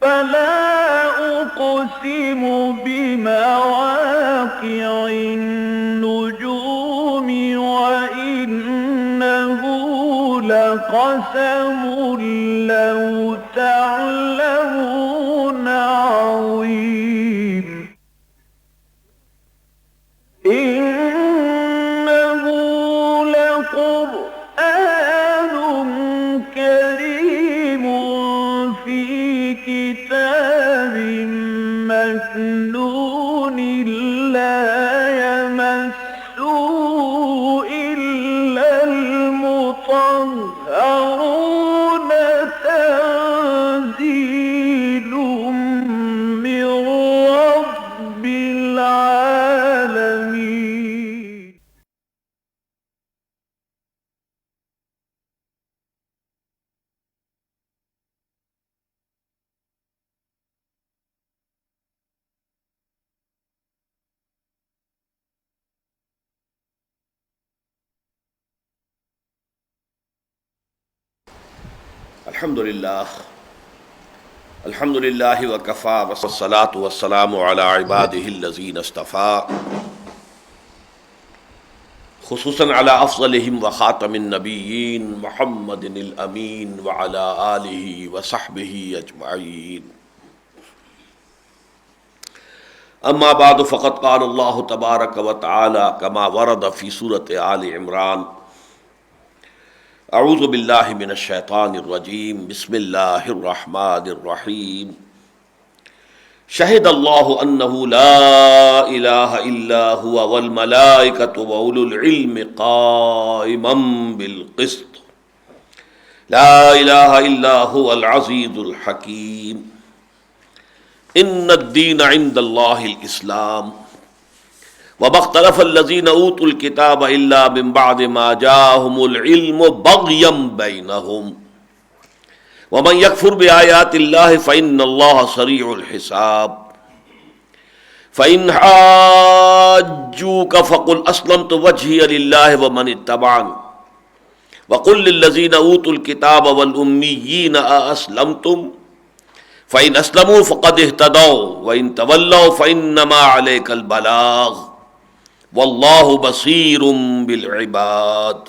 فلا أقسم بمواقع النجوم وإنه لقسم لو تعلمون عظيم إنه لقرآن كريم في كتاب مكنون لا يمسه إلا المطهرون تنزيل من رب العالمين. الحمد للہ وکفا والصلاة والسلام علی عباده الذین اصطفیٰ، خصوصاً علی افضلہم وخاتم النبیین محمد الامین وعلی آلہ وصحبہ اجمعین. اما بعد فقد قال اللہ تبارک وتعالی کما ورد فی سورۃ آل عمران: اعوذ باللہ من الشیطان الرجیم، بسم اللہ الرحمن الرحیم. شہد اللہ انہ لا الہ الا هو والملائکۃ واولو العلم قائما بالقسط لا الہ الا هو العزیز الحکیم. ان الدین عند اللہ الاسلام وما اختلف الذین اوتوا الکتاب الا من بعد ما جاءهم العلم بغیا بینہم ومن یکفر بآیات اللہ فإن اللہ سریع الحساب. فإن حاجوک فقل اسلمت وجہی للہ ومن اتبعني وقل للذین اوتوا الکتاب والامیین ااسلمتم فإن اسلموا فقد اہتدوا وإن تولوا فإنما علیک البلاغ واللہ بصیر بالعباد.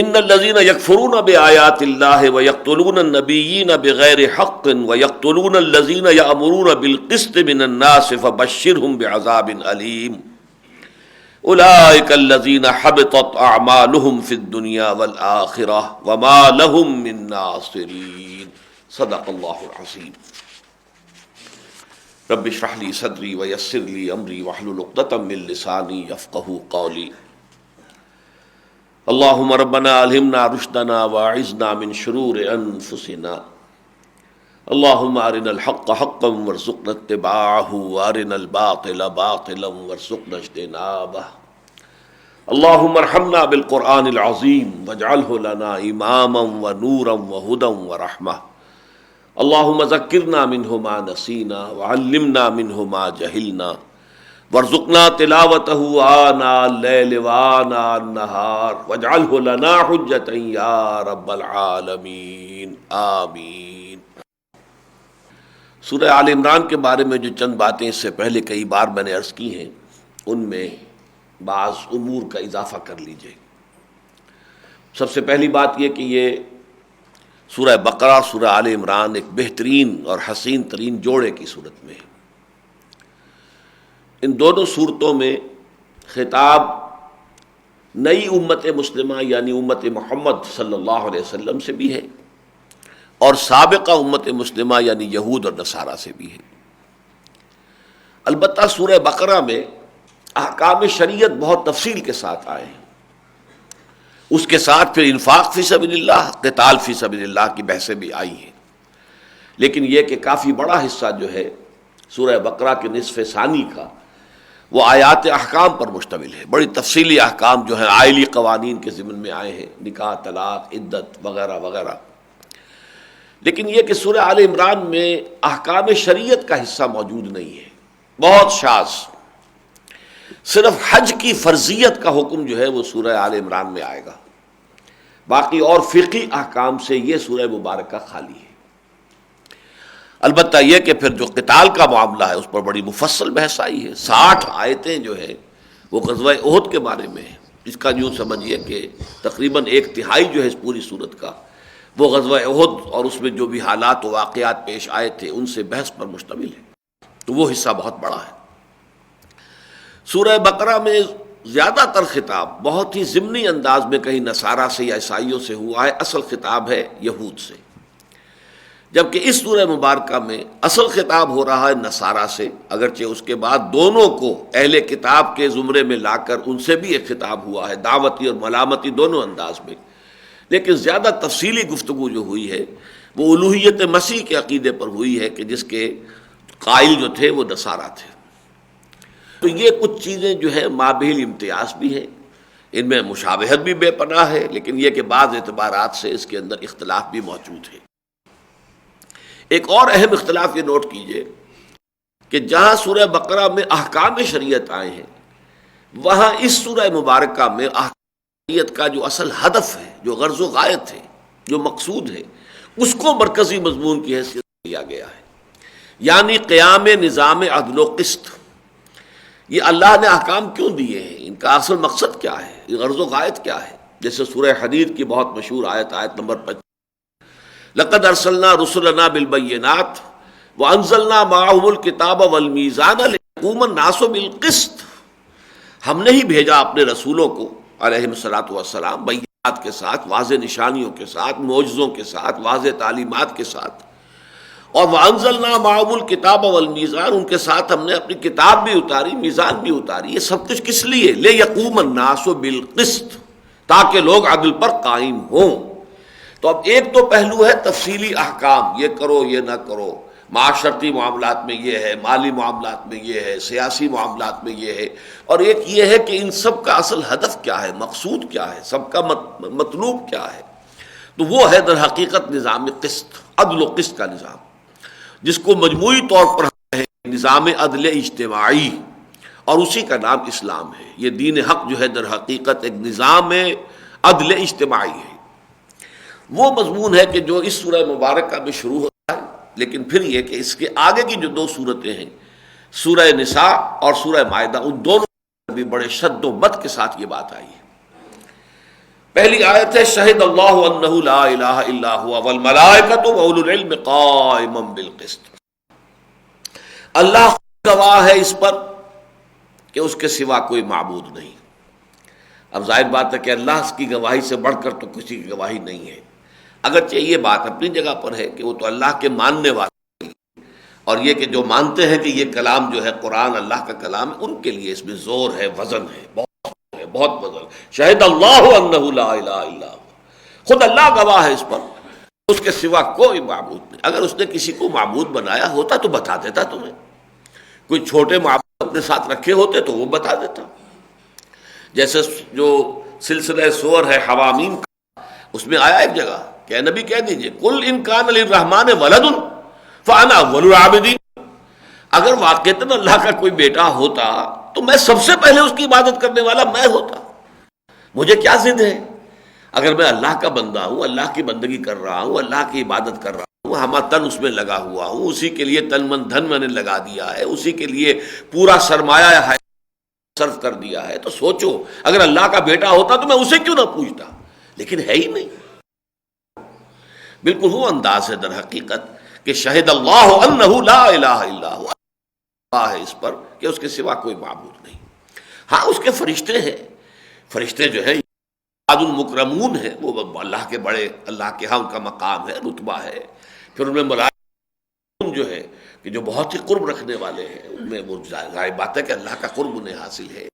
ان الذین یکفرون بآیات اللہ ویقتلون النبیین بغیر حق ویقتلون الذین یأمرون بالقسط من الناس فبشرهم بعذاب علیم. اولئک الذین حبطت اعمالهم فی الدنیا والآخرہ وما لهم من ناصرین. صدق اللہ العظیم. رب اشرح لي صدري ويسر لي امري واحلل عقدة من لساني يفقهوا قولي. اللهم ربنا الهمنا رشدنا واعذنا من شرور انفسنا. اللهم ارنا الحق حقا وارزقنا اتباعه وارنا الباطل باطلا وارزقنا اجتنابه. اللهم ارحمنا بالقرآن العظيم واجعله لنا اماما ونورا وهدى ورحمة. اللهم ذکرنا منہ ما نسینا وعلمنا منہ ما جہلنا وارزقنا تلاوتہ آناء اللیل وآناء النہار واجعلہ لنا حجۃ یا رب العالمین آمین. سورہ آل عمران کے بارے میں جو چند باتیں اس سے پہلے کئی بار میں نے عرض کی ہیں، ان میں بعض امور کا اضافہ کر لیجئے. سب سے پہلی بات یہ کہ یہ سورہ بقرہ اور سورہ آل عمران ایک بہترین اور حسین ترین جوڑے کی صورت میں ہے. ان دونوں صورتوں میں خطاب نئی امت مسلمہ یعنی امت محمد صلی اللہ علیہ وسلم سے بھی ہے اور سابقہ امت مسلمہ یعنی یہود اور نصارہ سے بھی ہے. البتہ سورہ بقرہ میں احکام شریعت بہت تفصیل کے ساتھ آئے ہیں. اس کے ساتھ پھر انفاق فی سبیل اللہ، قتال فی سبیل اللہ کی بحثیں بھی آئی ہیں. لیکن یہ کہ کافی بڑا حصہ جو ہے سورہ بقرہ کے نصف ثانی کا وہ آیات احکام پر مشتمل ہے. بڑی تفصیلی احکام جو ہیں عائلی قوانین کے ضمن میں آئے ہیں، نکاح، طلاق، عدت وغیرہ وغیرہ. لیکن یہ کہ سورہ آل عمران میں احکام شریعت کا حصہ موجود نہیں ہے، بہت شاذ. صرف حج کی فرضیت کا حکم جو ہے وہ سورہ آل عمران میں آئے گا. باقی اور فقہی احکام سے یہ سورہ مبارکہ خالی ہے. البتہ یہ کہ پھر جو قتال کا معاملہ ہے اس پر بڑی مفصل بحث آئی ہے. 60 آیتیں جو ہیں وہ غزوہ احد کے بارے میں ہیں. اس کا یوں سمجھیے کہ تقریباً 1/3 جو ہے اس پوری صورت کا وہ غزوہ احد اور اس میں جو بھی حالات و واقعات پیش آئے تھے ان سے بحث پر مشتمل ہے. تو وہ حصہ بہت بڑا ہے. سورہ بقرہ میں زیادہ تر خطاب بہت ہی ضمنی انداز میں کہیں نصارہ سے یا عیسائیوں سے ہوا ہے، اصل خطاب ہے یہود سے، جبکہ اس سورہ مبارکہ میں اصل خطاب ہو رہا ہے نصارہ سے، اگرچہ اس کے بعد دونوں کو اہل کتاب کے زمرے میں لا کر ان سے بھی ایک خطاب ہوا ہے، دعوتی اور ملامتی دونوں انداز میں، لیکن زیادہ تفصیلی گفتگو جو ہوئی ہے وہ الوہیت مسیح کے عقیدے پر ہوئی ہے کہ جس کے قائل جو تھے وہ نصارہ تھے. تو یہ کچھ چیزیں جو ہے مابہل امتیاز بھی ہیں، ان میں مشابہت بھی بے پناہ ہے، لیکن یہ کہ بعض اعتبارات سے اس کے اندر اختلاف بھی موجود ہے. ایک اور اہم اختلاف یہ نوٹ کیجئے کہ جہاں سورہ بقرہ میں احکام شریعت آئے ہیں، وہاں اس سورہ مبارکہ میں احکام شریعت کا جو اصل ہدف ہے، جو غرض و غایت ہے، جو مقصود ہے، اس کو مرکزی مضمون کی حیثیت دیا گیا ہے، یعنی قیام نظام عدل و قسط. یہ اللہ نے احکام کیوں دیے ہیں، ان کا اصل مقصد کیا ہے، یہ غرض و غایت کیا ہے. جیسے سورہ حدید کی بہت مشہور آیت نمبر 25، لقد ارسلنا رسلنا بالبینات وانزلنا معهم الکتاب والمیزان لیقوم الناس بالقسط. ہم نے ہی بھیجا اپنے رسولوں کو علیہم الصلاۃ والسلام بینات کے ساتھ، واضح نشانیوں کے ساتھ، معجزوں کے ساتھ، واضح تعلیمات کے ساتھ، اور وانزلنا معهم الکتاب والمیزان، ان کے ساتھ ہم نے اپنی کتاب بھی اتاری، میزان بھی اتاری. یہ سب کچھ کس لیے؟ لیقوم الناس بالقسط، تاکہ لوگ عدل پر قائم ہوں. تو اب ایک تو پہلو ہے تفصیلی احکام، یہ کرو یہ نہ کرو، معاشرتی معاملات میں یہ ہے، مالی معاملات میں یہ ہے، سیاسی معاملات میں یہ ہے، اور ایک یہ ہے کہ ان سب کا اصل ہدف کیا ہے، مقصود کیا ہے، سب کا مطلوب کیا ہے. تو وہ ہے در حقیقت نظام قسط، عدل و قسط کا نظام، جس کو مجموعی طور پر ہم کہیں نظام عدل اجتماعی، اور اسی کا نام اسلام ہے. یہ دین حق جو ہے در حقیقت ایک نظام عدل اجتماعی ہے. وہ مضمون ہے کہ جو اس سورہ مبارکہ میں شروع ہوتا ہے، لیکن پھر یہ کہ اس کے آگے کی جو 2 سورتیں ہیں، سورہ نساء اور سورہ مائدہ، ان دونوں میں بھی بڑے شد و مت کے ساتھ یہ بات آئی ہے. پہلی آیت ہے شہد اللہ انہ لا الہ الا ہوا والملائکۃ واولو العلم قائما بالقسط. اللہ گواہ ہے اس پر کہ اس کے سوا کوئی معبود نہیں. اب ظاہر بات ہے کہ اللہ کی گواہی سے بڑھ کر تو کسی کی گواہی نہیں ہے، اگرچہ یہ بات اپنی جگہ پر ہے کہ وہ تو اللہ کے ماننے والے ہیں، اور یہ کہ جو مانتے ہیں کہ یہ کلام جو ہے قرآن اللہ کا کلام ہے، ان کے لیے اس میں زور ہے، وزن ہے، بہت وزن. شہد اللہ انہ لا الہ الا ہوا، خود اللہ گواہ ہے اس پر، اس کے سوا کوئی معبود نہیں. اگر اس نے کسی کو معبود بنایا ہوتا تو بتا دیتا تمہیں، کوئی چھوٹے معبود اپنے ساتھ رکھے ہوتے تو وہ بتا دیتا. جیسے جو سلسلہ سور ہے حوامیم کا، اس میں آیا ایک جگہ کہ اے نبی کہہ دیجئے قل ان کان للرحمن ولد فانا اول العابدین، اگر واقعتاً اللہ کا کوئی بیٹا ہوتا تو میں سب سے پہلے اس کی عبادت کرنے والا میں ہوتا. مجھے کیا ضد ہے؟ اگر میں اللہ کا بندہ ہوں، اللہ کی بندگی کر رہا ہوں، اللہ کی عبادت کر رہا ہوں، ہما تن اس میں لگا ہوا ہوں، اسی کے لیے تن من دھن میں نے لگا دیا ہے، اسی کے لیے پورا سرمایہ ہے صرف کر دیا ہے، تو سوچو اگر اللہ کا بیٹا ہوتا تو میں اسے کیوں نہ پوچھتا. لیکن ہے ہی نہیں. بالکل وہ انداز ہے در حقیقت کہ شہد اللہ انہ لا الہ الا ہوا، اللہ ہے اس پر کہ اس کے سوا کوئی معبود نہیں. ہاں اس کے فرشتے ہیں، فرشتے جو ہیں عباد المکرمون ہیں، وہ اللہ کے بڑے، اللہ کے ہاں ان کا مقام ہے، رتبہ ہے. پھر ان میں ملائکہ جو ہے کہ جو بہت ہی قرب رکھنے والے ہیں، ان میں وہ ظاہر بات ہے کہ اللہ کا قرب انہیں حاصل ہے،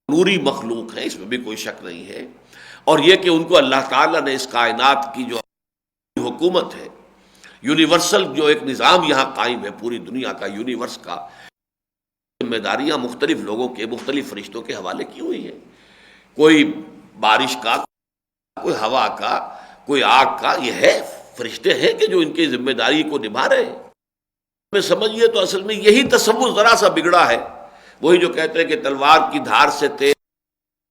نوری مخلوق ہے، اس میں بھی کوئی شک نہیں ہے. اور یہ کہ ان کو اللہ تعالیٰ نے اس کائنات کی جو حکومت ہے، یونیورسل جو ایک نظام یہاں قائم ہے پوری دنیا کا، یونیورس کا، ذمہ داریاں مختلف لوگوں کے، مختلف فرشتوں کے حوالے کی ہوئی ہیں. کوئی بارش کا، کوئی ہوا کا، کوئی آگ کا، یہ ہے فرشتے ہیں کہ جو ان کی ذمہ داری کو نبھا رہے ہیں. میں سمجھیے تو اصل میں یہی تصور ذرا سا بگڑا ہے. وہی جو کہتے ہیں کہ تلوار کی دھار سے تیز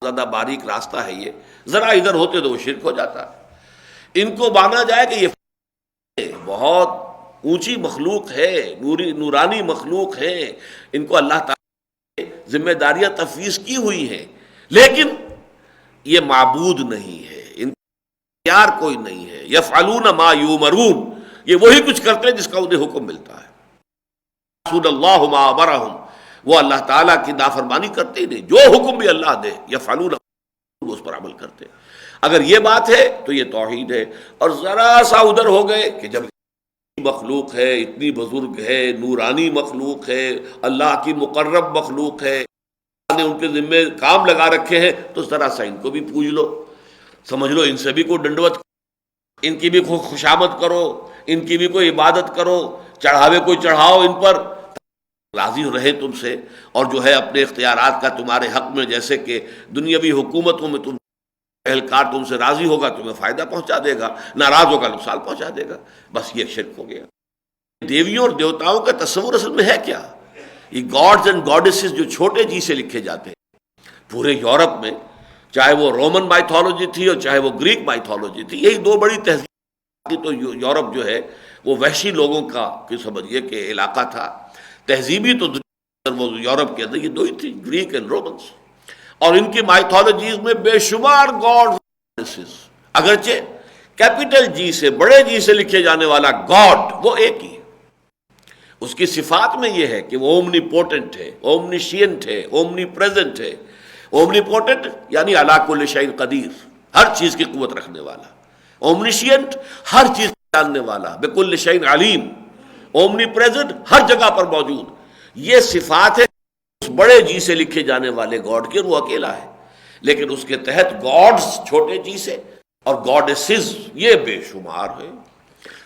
زیادہ باریک راستہ ہے، یہ ذرا ادھر ہوتے تو وہ شرک ہو جاتا ہے. ان کو مانا جائے کہ یہ بہت اونچی مخلوق ہے، نورانی مخلوق ہے، ان کو اللہ تعالیٰ نے ذمہ داریاں تفویض کی ہوئی ہیں، لیکن یہ معبود نہیں ہے، ان کا اختیار کوئی نہیں ہے. یفعلون ما یؤمرون، یہ وہی کچھ کرتے ہیں جس کا انہیں حکم ملتا ہے. یعصون اللہ ما امرہم، وہ اللہ تعالیٰ کی نافرمانی کرتے ہی نہیں، جو حکم بھی اللہ دے یفعلون اس پر عمل کرتے. اگر یہ بات ہے تو یہ توحید ہے. اور ذرا سا ادھر ہو گئے کہ جب مخلوق ہے، اتنی بزرگ ہے، نورانی مخلوق ہے، اللہ کی مقرب مخلوق ہے، اللہ نے ان کے ذمے کام لگا رکھے ہیں، تو ذرا سا ان کو بھی پوج لو، سمجھ لو ان سے بھی کوئی ڈنڈوت، ان کی بھی کوئی خوشامد کرو، ان کی بھی کوئی عبادت کرو، چڑھاوے کوئی چڑھاؤ ان پر، راضی رہے تم سے. اور جو ہے اپنے اختیارات کا تمہارے حق میں، جیسے کہ دنیاوی حکومتوں میں تم اہلکار تم سے راضی ہوگا تمہیں فائدہ پہنچا دے گا، ناراض ہوگا نقصان پہنچا دے گا. بس یہ شرک ہو گیا. دیویوں اور دیوتاؤں کا تصور اصل میں ہے کیا؟ یہ گاڈز اینڈ گاڈیسز جو چھوٹے جی سے لکھے جاتے ہیں پورے یورپ میں، چاہے وہ رومن مائتھولوجی تھی اور چاہے وہ گریک مائتھولوجی تھی، یہی دو بڑی تہذیب. تو یورپ جو ہے وہ وحشی لوگوں کا کہ سمجھیے کہ علاقہ تھا. تہذیبی تو وہ یورپ کے اندر یہ دو ہی تھی، گریک اینڈ رومنس. اور ان کی مائتھولوجیز میں بے شمار گاڈ، اگرچہ کیپیٹل جی سے، بڑے جی سے لکھے جانے والا گاڈ وہ ایک ہی ہے. اس کی صفات میں یہ ہے کہ وہ اومنی پوٹنٹ ہے، اومنیشینٹ ہے، اومنی پریزنٹ ہے. اومنی پوٹنٹ یعنی علی کل شیء قدیر، ہر چیز کی قوت رکھنے والا. اومنیشینٹ ہر چیز جاننے والا، بکل شیء علیم. اومنی پریزنٹ ہر جگہ پر موجود. یہ صفات ہے اس بڑے جی سے لکھے جانے والے گاڈ کے، وہ اکیلا ہے. لیکن اس کے تحت گاڈز چھوٹے جی سے اور گاڈیسز یہ بے شمار ہے.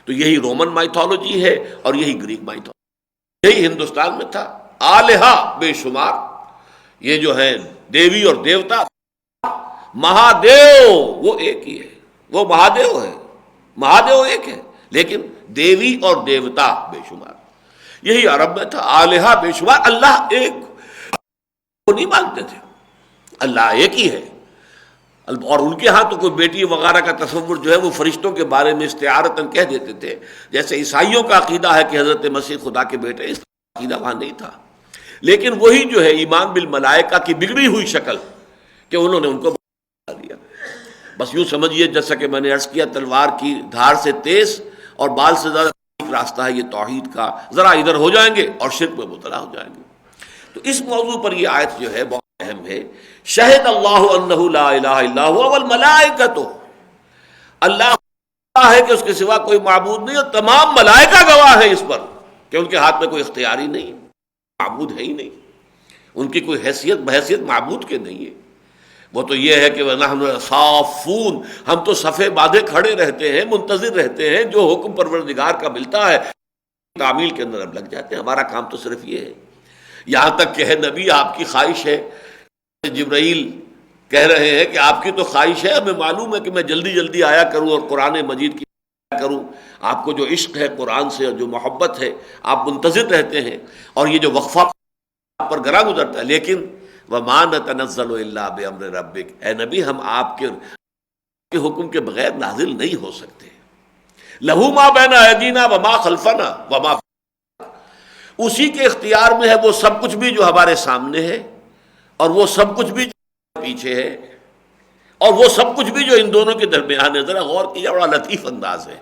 تو یہی رومن مائتھولوجی ہے اور یہی گریک مائتھولوجی. یہی ہندوستان میں تھا، آلہا بے شمار. یہ جو ہے دیوی اور دیوتا، مہادیو وہ ایک ہی ہے، وہ مہادیو ہے، مہادیو ایک ہے، لیکن دیوی اور دیوتا بے شمار. یہی عرب میں تھا، آلہا بے شمار. اللہ ایک وہ نہیں مانتے تھے، اللہ ایک ہی ہے. اور ان کے ہاں تو کوئی بیٹی وغیرہ کا تصور جو ہے وہ فرشتوں کے بارے میں استعارتاً کہہ دیتے تھے. جیسے عیسائیوں کا عقیدہ ہے کہ حضرت مسیح خدا کے بیٹے، اس کا عقیدہ وہاں نہیں تھا. لیکن وہی جو ہے ایمان بالملائکہ کی بگڑی ہوئی شکل کہ انہوں نے ان کو بتا دیا. بس یوں سمجھیے جیسا کہ میں نے عرض کیا، تلوار کی دھار سے تیز اور بال سے زیادہ راستہ ہے یہ توحید کا. ذرا ادھر ہو جائیں گے اور شرک میں مبتلا ہو جائیں گے. تو اس موضوع پر یہ آیت جو ہے بہت اہم ہے. شہد اللہ انہ لا الہ الا هو والملائکۃ، اللہ ہے کہ اس کے سوا کوئی معبود نہیں، اور تمام ملائکہ گواہ ہیں اس پر کہ ان کے ہاتھ میں کوئی اختیار ہی نہیں، معبود ہے ہی نہیں، ان کی کوئی حیثیت بحیثیت معبود کے نہیں ہے. وہ تو یہ ہے کہ وَنَحْنُ صَافُونَ، ہم تو صفے باندھے کھڑے رہتے ہیں، منتظر رہتے ہیں، جو حکم پروردگار کا ملتا ہے تعمیل کے اندر ہم لگ جاتے ہیں. ہمارا کام تو صرف یہ ہے. یہاں تک کہ ہے نبی آپ کی خواہش ہے، جبرائیل کہہ رہے ہیں کہ آپ کی تو خواہش ہے، ہمیں معلوم ہے کہ میں جلدی جلدی آیا کروں اور قرآن مجید کی کروں. آپ کو جو عشق ہے قرآن سے اور جو محبت ہے، آپ منتظر رہتے ہیں، اور یہ جو وقفہ آپ پر گرا گزرتا ہے. لیکن وَمَا نَتَنَزَّلُ إِلَّا بِأَمْرِ رَبِّكَ، اے نبی ہم آپ کے حکم کے بغیر نازل نہیں ہو سکتے. لَهُ مَا بَيْنَ أَيْدِينَا وَمَا خَلْفَنَا وَمَا، اسی کے اختیار میں ہے وہ سب کچھ بھی جو ہمارے سامنے ہے، اور وہ سب کچھ بھی جو پیچھے ہے، اور وہ سب کچھ بھی جو ان دونوں کے درمیان ہے. ذرا غور کیجیے، بڑا لطیف انداز ہے.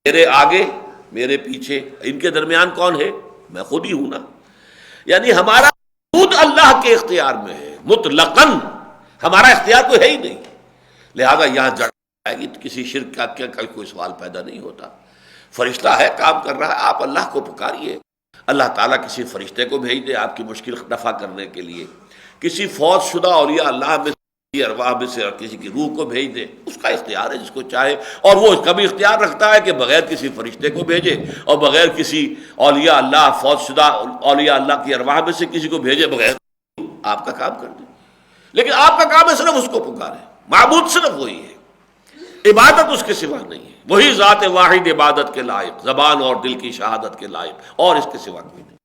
میرے آگے میرے پیچھے، ان کے درمیان کون ہے؟ میں خود ہی ہوں نا. یعنی ہمارا خود اللہ کے اختیار میں ہے مطلقاً، ہمارا اختیار کوئی ہے ہی نہیں. لہذا یہاں جڑ آئے گی، کسی شرک کا کوئی سوال پیدا نہیں ہوتا. فرشتہ ہے، کام کر رہا ہے، آپ اللہ کو پکاریے. اللہ تعالیٰ کسی فرشتے کو بھیج دے آپ کی مشکل دفع کرنے کے لیے. کسی فوت شدہ اولیاء اللہ میں ارواح میں سے اور کسی کی روح کو بھیج دے، اس کا اختیار ہے جس کو چاہے. اور وہ کبھی اختیار رکھتا ہے کہ بغیر کسی فرشتے کو بھیجے اور بغیر کسی اولیاء اللہ، فوت شدہ اولیاء اللہ کی ارواح میں سے کسی کو بھیجے بغیر آپ کا کام کر دے. لیکن آپ کا کام ہے صرف اس کو پکارے. معبود صرف وہی ہے، عبادت اس کے سوا نہیں ہے. وہی ذات واحد عبادت کے لائق، زبان اور دل کی شہادت کے لائق، اور اس کے سوا کوئی نہیں.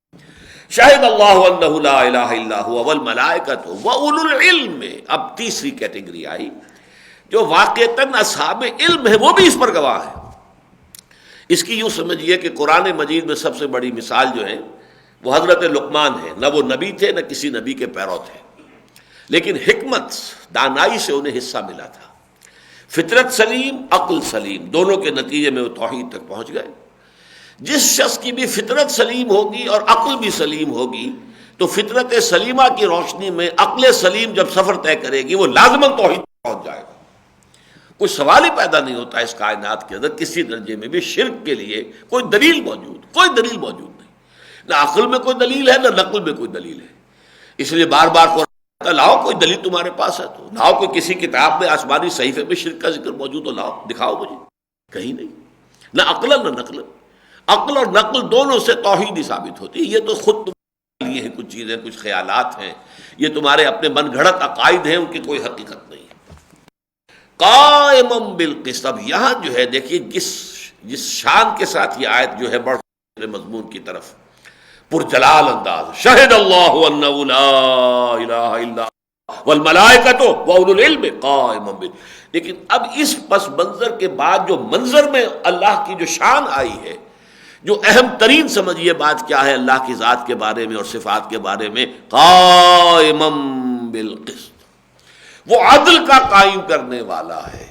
شاہد اللہ انہ لا الہ الا هو والملائکۃ واولو العلم میں اب تیسری کیٹیگری آئی جو واقعتاً اصحاب علم ہے، وہ بھی اس پر گواہ ہے. اس کی یوں سمجھیے کہ قرآن مجید میں سب سے بڑی مثال جو ہے وہ حضرت لقمان ہے. نہ وہ نبی تھے نہ کسی نبی کے پیرو تھے، لیکن حکمت دانائی سے انہیں حصہ ملا تھا. فطرت سلیم، عقل سلیم، دونوں کے نتیجے میں وہ توحید تک پہنچ گئے. جس شخص کی بھی فطرت سلیم ہوگی اور عقل بھی سلیم ہوگی تو فطرت سلیمہ کی روشنی میں عقل سلیم جب سفر طے کرے گی وہ لازماً توحید تک پہنچ جائے گا. کوئی سوال ہی پیدا نہیں ہوتا اس کائنات کے اندر کسی درجے میں بھی شرک کے لیے کوئی دلیل موجود نہیں. نہ عقل میں کوئی دلیل ہے نہ نقل میں کوئی دلیل ہے. اس لیے بار بار قرآن لاؤ کوئی دلیل تمہارے پاس ہے تو لاؤ، کوئی کسی کتاب میں آسمانی صحیفے میں شرک کا ذکر موجود ہو لاؤ دکھاؤ مجھے. کہیں نہیں، نہ عقل نہ نقل. عقل اور نقل دونوں سے توحید ہی ثابت ہوتی ہے. یہ تو خود تمہارے لیے کچھ چیزیں، کچھ خیالات ہیں، یہ تمہارے اپنے من گھڑت عقائد ہیں، ان کی کوئی حقیقت نہیں ہے. قائم بالقسط. اب یہاں جو ہے دیکھیے جس شان کے ساتھ یہ آیت جو ہے بڑھ مضمون کی طرف پرجلال انداز، شہد اللہ انہ لا الہ الا والملائکۃ واولو العلم قائما بال. لیکن اب اس پس منظر کے بعد جو منظر میں اللہ کی جو شان آئی ہے، جو اہم ترین سمجھیے بات کیا ہے اللہ کی ذات کے بارے میں اور صفات کے بارے میں، قائما بالقسط، وہ عدل کا قائم کرنے والا ہے.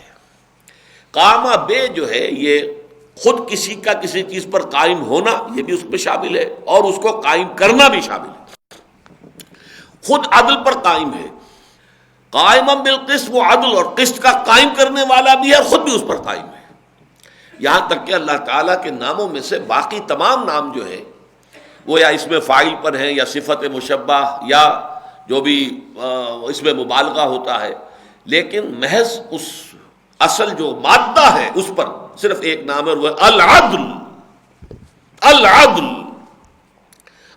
قامہ بے جو ہے یہ خود کسی کا کسی چیز پر قائم ہونا یہ بھی اس میں شامل ہے اور اس کو قائم کرنا بھی شامل ہے. خود عدل پر قائم ہے، قائما بالقسط، وہ عدل اور قسط کا قائم کرنے والا بھی ہے اور خود بھی اس پر قائم ہے. یہاں تک کہ اللہ تعالیٰ کے ناموں میں سے باقی تمام نام جو ہے وہ یا اس میں فاعل پر ہیں یا صفت مشبہ یا جو بھی اس میں مبالغہ ہوتا ہے، لیکن محض اس اصل جو مادہ ہے اس پر صرف ایک نام ہے، وہ العدل. العدل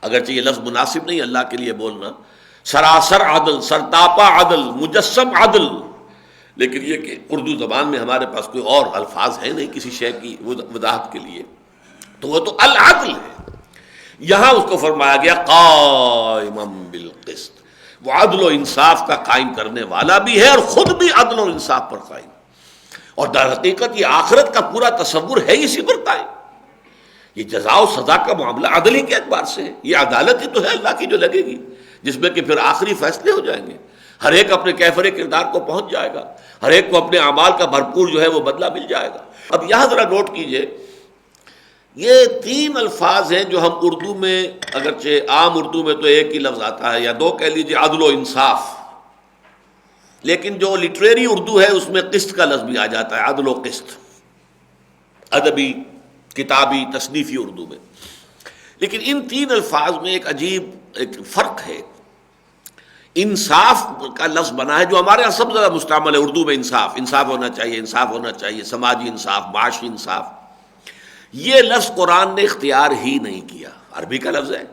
اگرچہ یہ لفظ مناسب نہیں اللہ کے لیے بولنا، سراسر عدل، سرتاپا عدل، مجسم عدل، لیکن یہ کہ اردو زبان میں ہمارے پاس کوئی اور الفاظ ہے نہیں کسی شے کی وضاحت کے لیے، تو وہ تو العدل ہے. یہاں اس کو فرمایا گیا قائما بالقسط، وہ عدل و انصاف کا قائم کرنے والا بھی ہے اور خود بھی عدل و انصاف پر قائم. اور در حقیقت یہ آخرت کا پورا تصور ہے اسی پر قائم. یہ جزا و سزا کا معاملہ عدل ہی کے اعتبار سے ہے، یہ عدالت ہی تو ہے اللہ کی جو لگے گی، جس میں کہ پھر آخری فیصلے ہو جائیں گے. ہر ایک اپنے کیفر کردار کو پہنچ جائے گا، ہر ایک کو اپنے اعمال کا بھرپور جو ہے وہ بدلہ مل جائے گا. اب یہاں ذرا نوٹ کیجئے، یہ تین الفاظ ہیں جو ہم اردو میں، اگرچہ عام اردو میں تو ایک ہی لفظ آتا ہے یا دو کہہ لیجئے، عدل و انصاف، لیکن جو لٹریری اردو ہے اس میں قسط کا لفظ بھی آ جاتا ہے، عدل و قسط، ادبی کتابی تصنیفی اردو میں. لیکن ان تین الفاظ میں ایک عجیب ایک فرق ہے. انصاف کا لفظ بنا ہے جو ہمارے یہاں سب سے زیادہ مستعمل ہے اردو میں، انصاف ہونا چاہیے، انصاف ہونا چاہیے، سماجی انصاف، معاشی انصاف. یہ لفظ قرآن نے اختیار ہی نہیں کیا. عربی کا لفظ ہے،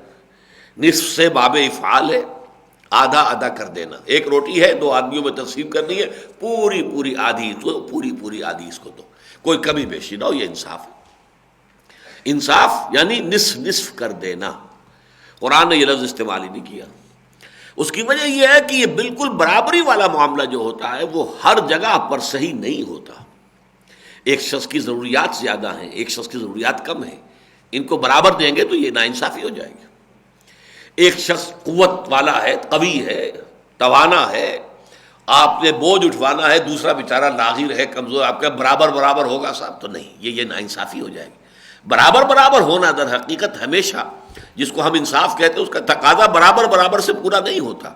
نصف سے باب افعال ہے، آدھا آدھا کر دینا. ایک روٹی ہے، دو آدمیوں میں تقسیم کرنی ہے، پوری آدھی تو پوری آدھی اس کو تو کوئی کمی بیشی نہ ہو، یہ انصاف ہے. انصاف یعنی نصف کر دینا. قرآن نے یہ لفظ استعمال ہی نہیں کیا. اس کی وجہ یہ ہے کہ یہ بالکل برابری والا معاملہ جو ہوتا ہے وہ ہر جگہ پر صحیح نہیں ہوتا. ایک شخص کی ضروریات زیادہ ہیں، ایک شخص کی ضروریات کم ہیں، ان کو برابر دیں گے تو یہ ناانصافی ہو جائے گی. ایک شخص قوت والا ہے، قوی ہے، توانا ہے، آپ نے بوجھ اٹھوانا ہے، دوسرا بیچارہ لاغر ہے، کمزور، آپ کا برابر ہوگا صاحب، تو نہیں، یہ ناانصافی ہو جائے گی. برابر ہونا در حقیقت ہمیشہ جس کو ہم انصاف کہتے ہیں اس کا تقاضا برابر سے پورا نہیں ہوتا،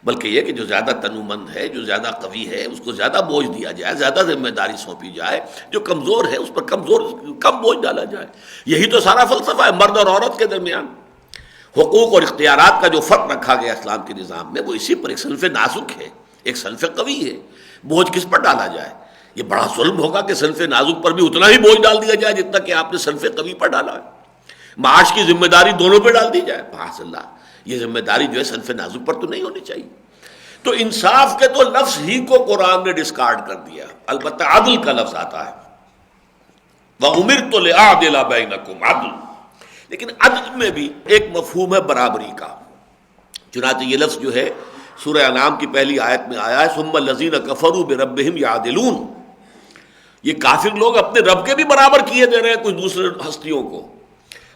بلکہ یہ کہ جو زیادہ تنومند ہے، جو زیادہ قوی ہے، اس کو زیادہ بوجھ دیا جائے، زیادہ ذمہ داری سونپی جائے. جو کمزور ہے اس پر کم بوجھ ڈالا جائے. یہی تو سارا فلسفہ ہے. مرد اور عورت کے درمیان حقوق اور اختیارات کا جو فرق رکھا گیا اسلام کے نظام میں وہ اسی پر. ایک صنف نازک ہے، ایک صنف قوی ہے. بوجھ کس پر ڈالا جائے؟ یہ بڑا ظلم ہوگا کہ صنف نازک پر بھی اتنا ہی بوجھ ڈال دیا جائے جتنا کہ آپ نے صنف قوی پر ڈالا ہے. معاش کی ذمہ داری دونوں پہ ڈال دی جائے. معاذ اللہ، یہ ذمہ داری جو ہے صنف نازک پر تو نہیں ہونی چاہیے. تو انصاف کے تو لفظ ہی کو قرآن نے ڈسکارڈ کر دیا. البتہ عدل کا لفظ آتا ہے، وَأُمِرْتُ لِأَعْدِلَ بَيْنَكُمْ عدل. لیکن عدل میں بھی ایک مفہوم ہے برابری کا. چنانچہ یہ لفظ جو ہے سورہ انعام کی پہلی آیت میں آیا ہے، ثُمَّ الَّذِينَ كَفَرُوا بِرَبِّهِمْ يَعْدِلُونَ. یہ کافر لوگ اپنے رب کے بھی برابر کیے دے رہے ہیں کچھ دوسرے ہستیوں کو.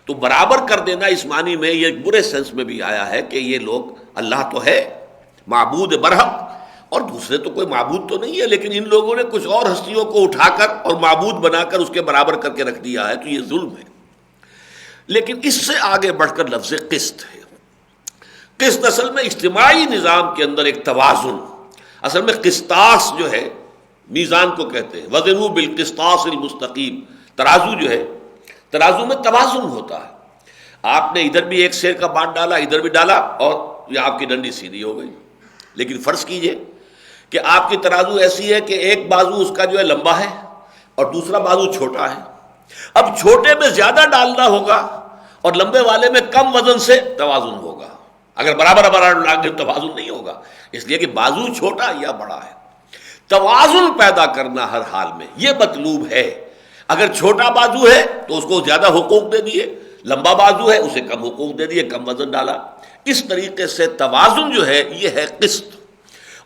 تو برابر کر دینا اس معنی میں یہ برے سینس میں بھی آیا ہے کہ یہ لوگ اللہ تو ہے معبود برحق اور دوسرے تو کوئی معبود تو نہیں ہے، لیکن ان لوگوں نے کچھ اور ہستیوں کو اٹھا کر اور معبود بنا کر اس کے برابر کر کے رکھ دیا ہے، تو یہ ظلم ہے. لیکن اس سے آگے بڑھ کر لفظ قسط ہے. قسط اصل میں اجتماعی نظام کے اندر ایک توازن، اصل میں قسطاس جو ہے میزان کو کہتے ہیں، وزنوا بالقسطاس المستقیم. ترازو جو ہے، ترازو میں توازن ہوتا ہے. آپ نے ادھر بھی ایک سیر کا بانٹ ڈالا، ادھر بھی ڈالا، اور یہ آپ کی ڈنڈی سیدھی ہو گئی. لیکن فرض کیجئے کہ آپ کی ترازو ایسی ہے کہ ایک بازو اس کا جو ہے لمبا ہے اور دوسرا بازو چھوٹا ہے. اب چھوٹے میں زیادہ ڈالنا ہوگا اور لمبے والے میں کم وزن سے توازن ہوگا. اگر برابر برابر ڈال دیں توازن نہیں ہوگا، اس لیے کہ بازو چھوٹا یا بڑا ہے. توازن پیدا کرنا ہر حال میں یہ مطلوب ہے. اگر چھوٹا بازو ہے تو اس کو زیادہ حقوق دے دیے، لمبا بازو ہے اسے کم حقوق دے دیے، کم وزن ڈالا. اس طریقے سے توازن جو ہے یہ ہے قسط.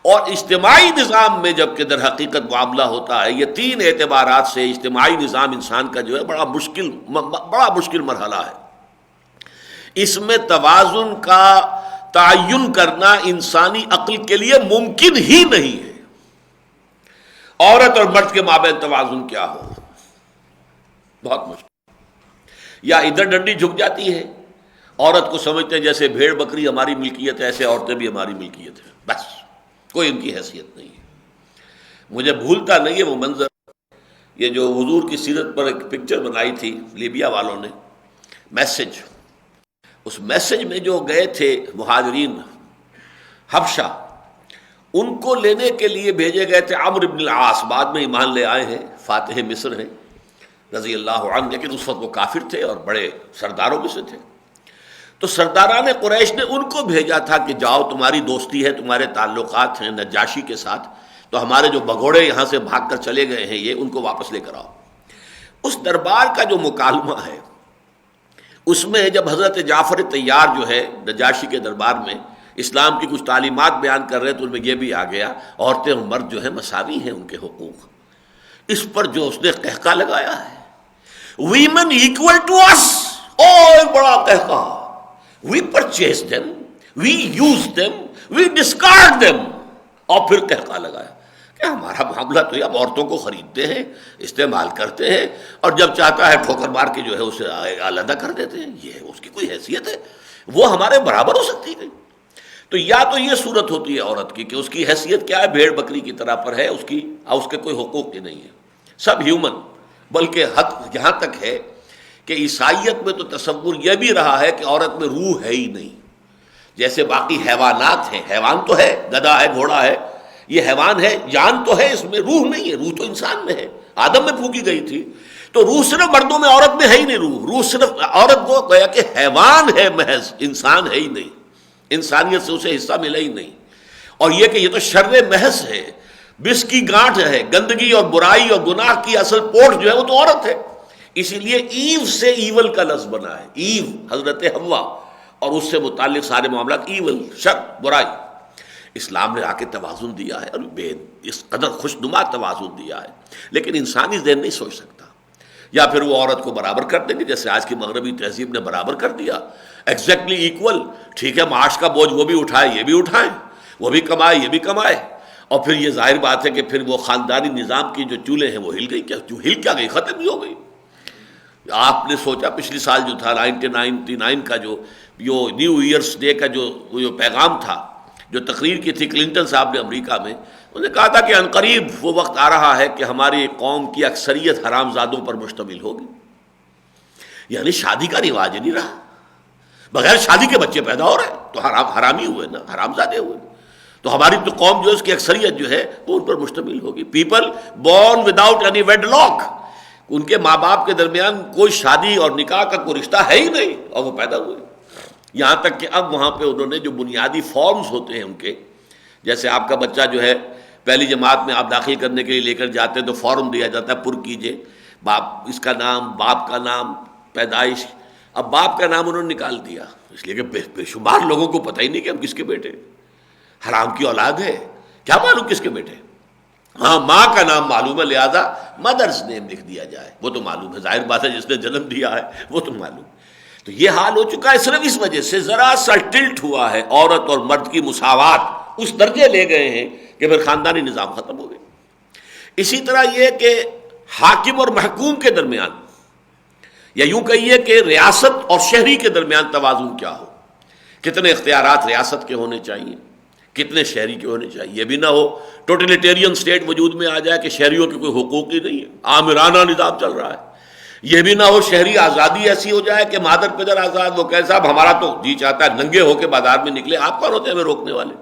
اور اجتماعی نظام میں جب کہ در حقیقت معاملہ ہوتا ہے، یہ تین اعتبارات سے اجتماعی نظام انسان کا جو ہے بڑا مشکل مرحلہ ہے. اس میں توازن کا تعین کرنا انسانی عقل کے لیے ممکن ہی نہیں ہے. عورت اور مرد کے مابین توازن کیا ہو، بہت مشکل. یا ادھر ڈنڈی جھک جاتی ہے، عورت کو سمجھتے ہیں جیسے بھیڑ بکری ہماری ملکیت ہے، ایسے عورتیں بھی ہماری ملکیت ہے، بس کوئی ان کی حیثیت نہیں ہے. مجھے بھولتا نہیں ہے وہ منظر، یہ جو حضور کی سیرت پر ایک پکچر بنائی تھی لیبیا والوں نے، میسج. اس میسج میں جو گئے تھے مہاجرین حبشہ، ان کو لینے کے لیے بھیجے گئے تھے عمرو بن العاص، بعد میں ایمان لے آئے ہیں، فاتح مصر ہیں رضی اللہ عنہ، لیکن اس وقت وہ کافر تھے اور بڑے سرداروں میں سے تھے. تو سرداران قریش نے ان کو بھیجا تھا کہ جاؤ، تمہاری دوستی ہے، تمہارے تعلقات ہیں نجاشی کے ساتھ، تو ہمارے جو بگوڑے یہاں سے بھاگ کر چلے گئے ہیں یہ ان کو واپس لے کر آؤ. اس دربار کا جو مکالمہ ہے اس میں جب حضرت جعفر طیار جو ہے نجاشی کے دربار میں اسلام کی کچھ تعلیمات بیان کر رہے ہیں، تو ان میں یہ بھی آ گیا عورتیں اور مرد جو ہے مساوی ہیں ان کے حقوق. اس پر جو اس نے قہقہ لگایا ہے، ویمن ایکول ٹو اس، اور بڑا قہقہ. We purchase them, we use them, we discard them. اور پھر قہقہ لگایا کہ ہمارا معاملہ تو یہ، ہم عورتوں کو خریدتے ہیں، استعمال کرتے ہیں، اور جب چاہتا ہے ٹھوکر مار کے جو ہے اسے علیحدہ کر دیتے ہیں. یہ اس کی کوئی حیثیت ہے؟ وہ ہمارے برابر ہو سکتی ہے؟ تو یا تو یہ صورت ہوتی ہے عورت کی کہ اس کی حیثیت کیا ہے، بھیڑ بکری کی طرح پر ہے، اس کے کوئی حقوق ہی نہیں ہے، سب ہیومن. بلکہ حد یہاں تک ہے کہ عیسائیت میں تو تصور یہ بھی رہا ہے کہ عورت میں روح ہے ہی نہیں. جیسے باقی حیوانات ہیں، حیوان تو ہے، گدھا ہے، گھوڑا ہے، یہ حیوان ہے، جان تو ہے، اس میں روح نہیں ہے. روح تو انسان میں ہے، آدم میں پھونکی گئی تھی. تو روح صرف مردوں میں، عورت میں ہے ہی نہیں. روح صرف عورت کو گویا کہ حیوان ہے محض، انسان ہے ہی نہیں. انسانیت سے اسے حصہ ملا ہی نہیں. اور یہ کہ یہ تو شر محض ہے، بس کی گانٹھ ہے، گندگی اور برائی اور گناہ کی اصل پوٹ جو ہے وہ تو عورت ہے. اسی لیے ایو سے ایول کا لفظ بنا ہے. ایو حضرت حوا، اور اس سے متعلق سارے معاملات ایول، شر، برائی. اسلام نے آ کے توازن دیا ہے، اور اس قدر خوشنما توازن دیا ہے، لیکن انسانی ذہن نہیں سوچ سکتا. یا پھر وہ عورت کو برابر کر دیں گے جیسے آج کی مغربی تہذیب نے برابر کر دیا، ایگزیکٹلی ایکول. ٹھیک ہے، معاش کا بوجھ وہ بھی اٹھائے، یہ بھی اٹھائیں، وہ بھی کمائے، یہ بھی کمائے. اور پھر یہ ظاہر بات ہے کہ پھر وہ خاندانی نظام کی جو چولے ہیں وہ ہل گئی. ہل کیا گئی؟ ختم ہی ہو گئی. آپ نے سوچا پچھلی سال جو تھا 1999 کا جو نیو ایئرس ڈے کا جو پیغام تھا، جو تقریر کی تھی کلنٹن صاحب نے امریکہ میں، انہوں نے کہا تھا کہ عنقریب وہ وقت آ رہا ہے کہ ہماری قوم کی اکثریت حرام زادوں پر مشتمل ہوگی. یعنی شادی کا رواج نہیں رہا، بغیر شادی کے بچے پیدا ہو رہے ہیں، تو حرامی ہوئے نا، حرام زادے ہوئے. تو ہماری تو قوم جو ہے اس کی اکثریت جو ہے وہ ان پر مشتمل ہوگی. People born without any wedlock, ان کے ماں باپ کے درمیان کوئی شادی اور نکاح کا کوئی رشتہ ہے ہی نہیں، اور وہ پیدا ہوئے. یہاں تک کہ اب وہاں پہ انہوں نے جو بنیادی فارمز ہوتے ہیں ان کے، جیسے آپ کا بچہ جو ہے پہلی جماعت میں آپ داخل کرنے کے لیے لے کر جاتے ہیں تو فارم دیا جاتا ہے، پر کیجئے باپ، اس کا نام، باپ کا نام، پیدائش. اب باپ کا نام انہوں نے نکال دیا، اس لیے کہ بے شمار لوگوں کو پتہ ہی نہیں کہ ہم کس کے بیٹے، حرام کی اولاد ہے، کیا معلوم کس کے بیٹے. ہاں ماں کا نام معلوم ہے لہذا مدرس نیم لکھ دیا جائے، وہ تو معلوم ہے، ظاہر بات ہے جس نے جنم دیا ہے وہ تو معلوم۔ تو یہ حال ہو چکا ہے صرف اس وجہ سے ذرا سا ٹلٹ ہوا ہے، عورت اور مرد کی مساوات اس درجے لے گئے ہیں کہ پھر خاندانی نظام ختم ہو گئے۔ اسی طرح یہ کہ حاکم اور محکوم کے درمیان، یا یوں کہیے کہ ریاست اور شہری کے درمیان توازن کیا ہو، کتنے اختیارات ریاست کے ہونے چاہیے، کتنے شہری کے ہونے چاہیے۔ یہ بھی نہ ہو ٹوٹلیٹیرین سٹیٹ وجود میں آ جائے کہ شہریوں کے کوئی حقوق ہی نہیں ہے، آمرانہ نظام چل رہا ہے۔ یہ بھی نہ ہو شہری آزادی ایسی ہو جائے کہ مادر پدر آزاد، وہ کہے صاحب ہمارا تو جی چاہتا ہے ننگے ہو کے بازار میں نکلے، آپ کون ہوتے ہیں ہمیں روکنے والے؟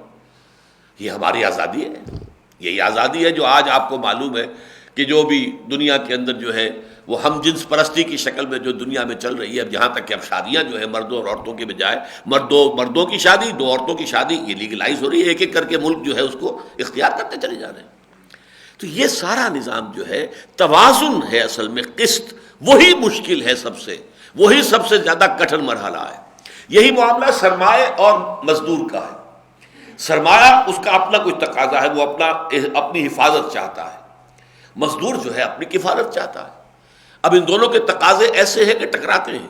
یہ ہماری آزادی ہے، یہی آزادی ہے جو آج آپ کو معلوم ہے کہ جو بھی دنیا کے اندر جو ہے وہ ہم جنس پرستی کی شکل میں جو دنیا میں چل رہی ہے، اب جہاں تک کہ اب شادیاں جو ہے مردوں اور عورتوں کے بجائے مردوں کی شادی، دو عورتوں کی شادی، یہ لیگلائز ہو رہی ہے، ایک ایک کر کے ملک جو ہے اس کو اختیار کرتے چلے جا رہے ہیں۔ تو یہ سارا نظام جو ہے توازن ہے، اصل میں قسط وہی مشکل ہے، وہی سب سے زیادہ کٹھن مرحلہ ہے۔ یہی معاملہ سرمایہ اور مزدور کا ہے۔ سرمایہ اس کا اپنا کچھ تقاضا ہے، وہ اپنی حفاظت چاہتا ہے، مزدور جو ہے اپنی کفالت چاہتا ہے۔ اب ان دونوں کے تقاضے ایسے ہیں کہ ٹکراتے ہیں۔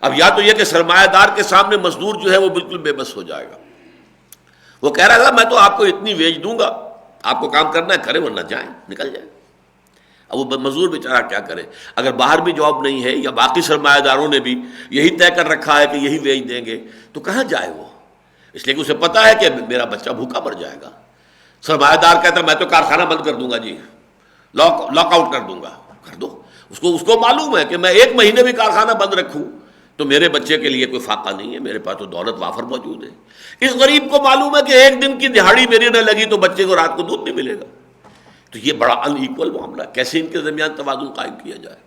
اب یا تو یہ کہ سرمایہ دار کے سامنے مزدور جو ہے وہ بالکل بے بس ہو جائے گا، وہ کہہ رہا تھا میں تو آپ کو اتنی ویج دوں گا، آپ کو کام کرنا ہے کریں ورنہ جائیں، نکل جائیں۔ اب وہ مزدور بیچارہ کیا کرے؟ اگر باہر بھی جاب نہیں ہے یا باقی سرمایہ داروں نے بھی یہی طے کر رکھا ہے کہ یہی ویج دیں گے تو کہاں جائے وہ؟ اس لیے کہ اسے پتا ہے کہ میرا بچہ بھوکا مر جائے گا۔ سرمایہ دار کہتا ہے میں تو کارخانہ بند کر دوں گا، جی لاک آؤٹ کر دوں گا، کر دو۔ اس کو معلوم ہے کہ میں 1 مہینے بھی کارخانہ بند رکھوں تو میرے بچے کے لیے کوئی فاقہ نہیں ہے، میرے پاس تو دولت وافر موجود ہے۔ اس غریب کو معلوم ہے کہ 1 دن کی دہاڑی میری نہ لگی تو بچے کو رات کو دودھ نہیں ملے گا۔ تو یہ بڑا ان ایکول معاملہ ہے، کیسے ان کے درمیان توازن قائم کیا جائے؟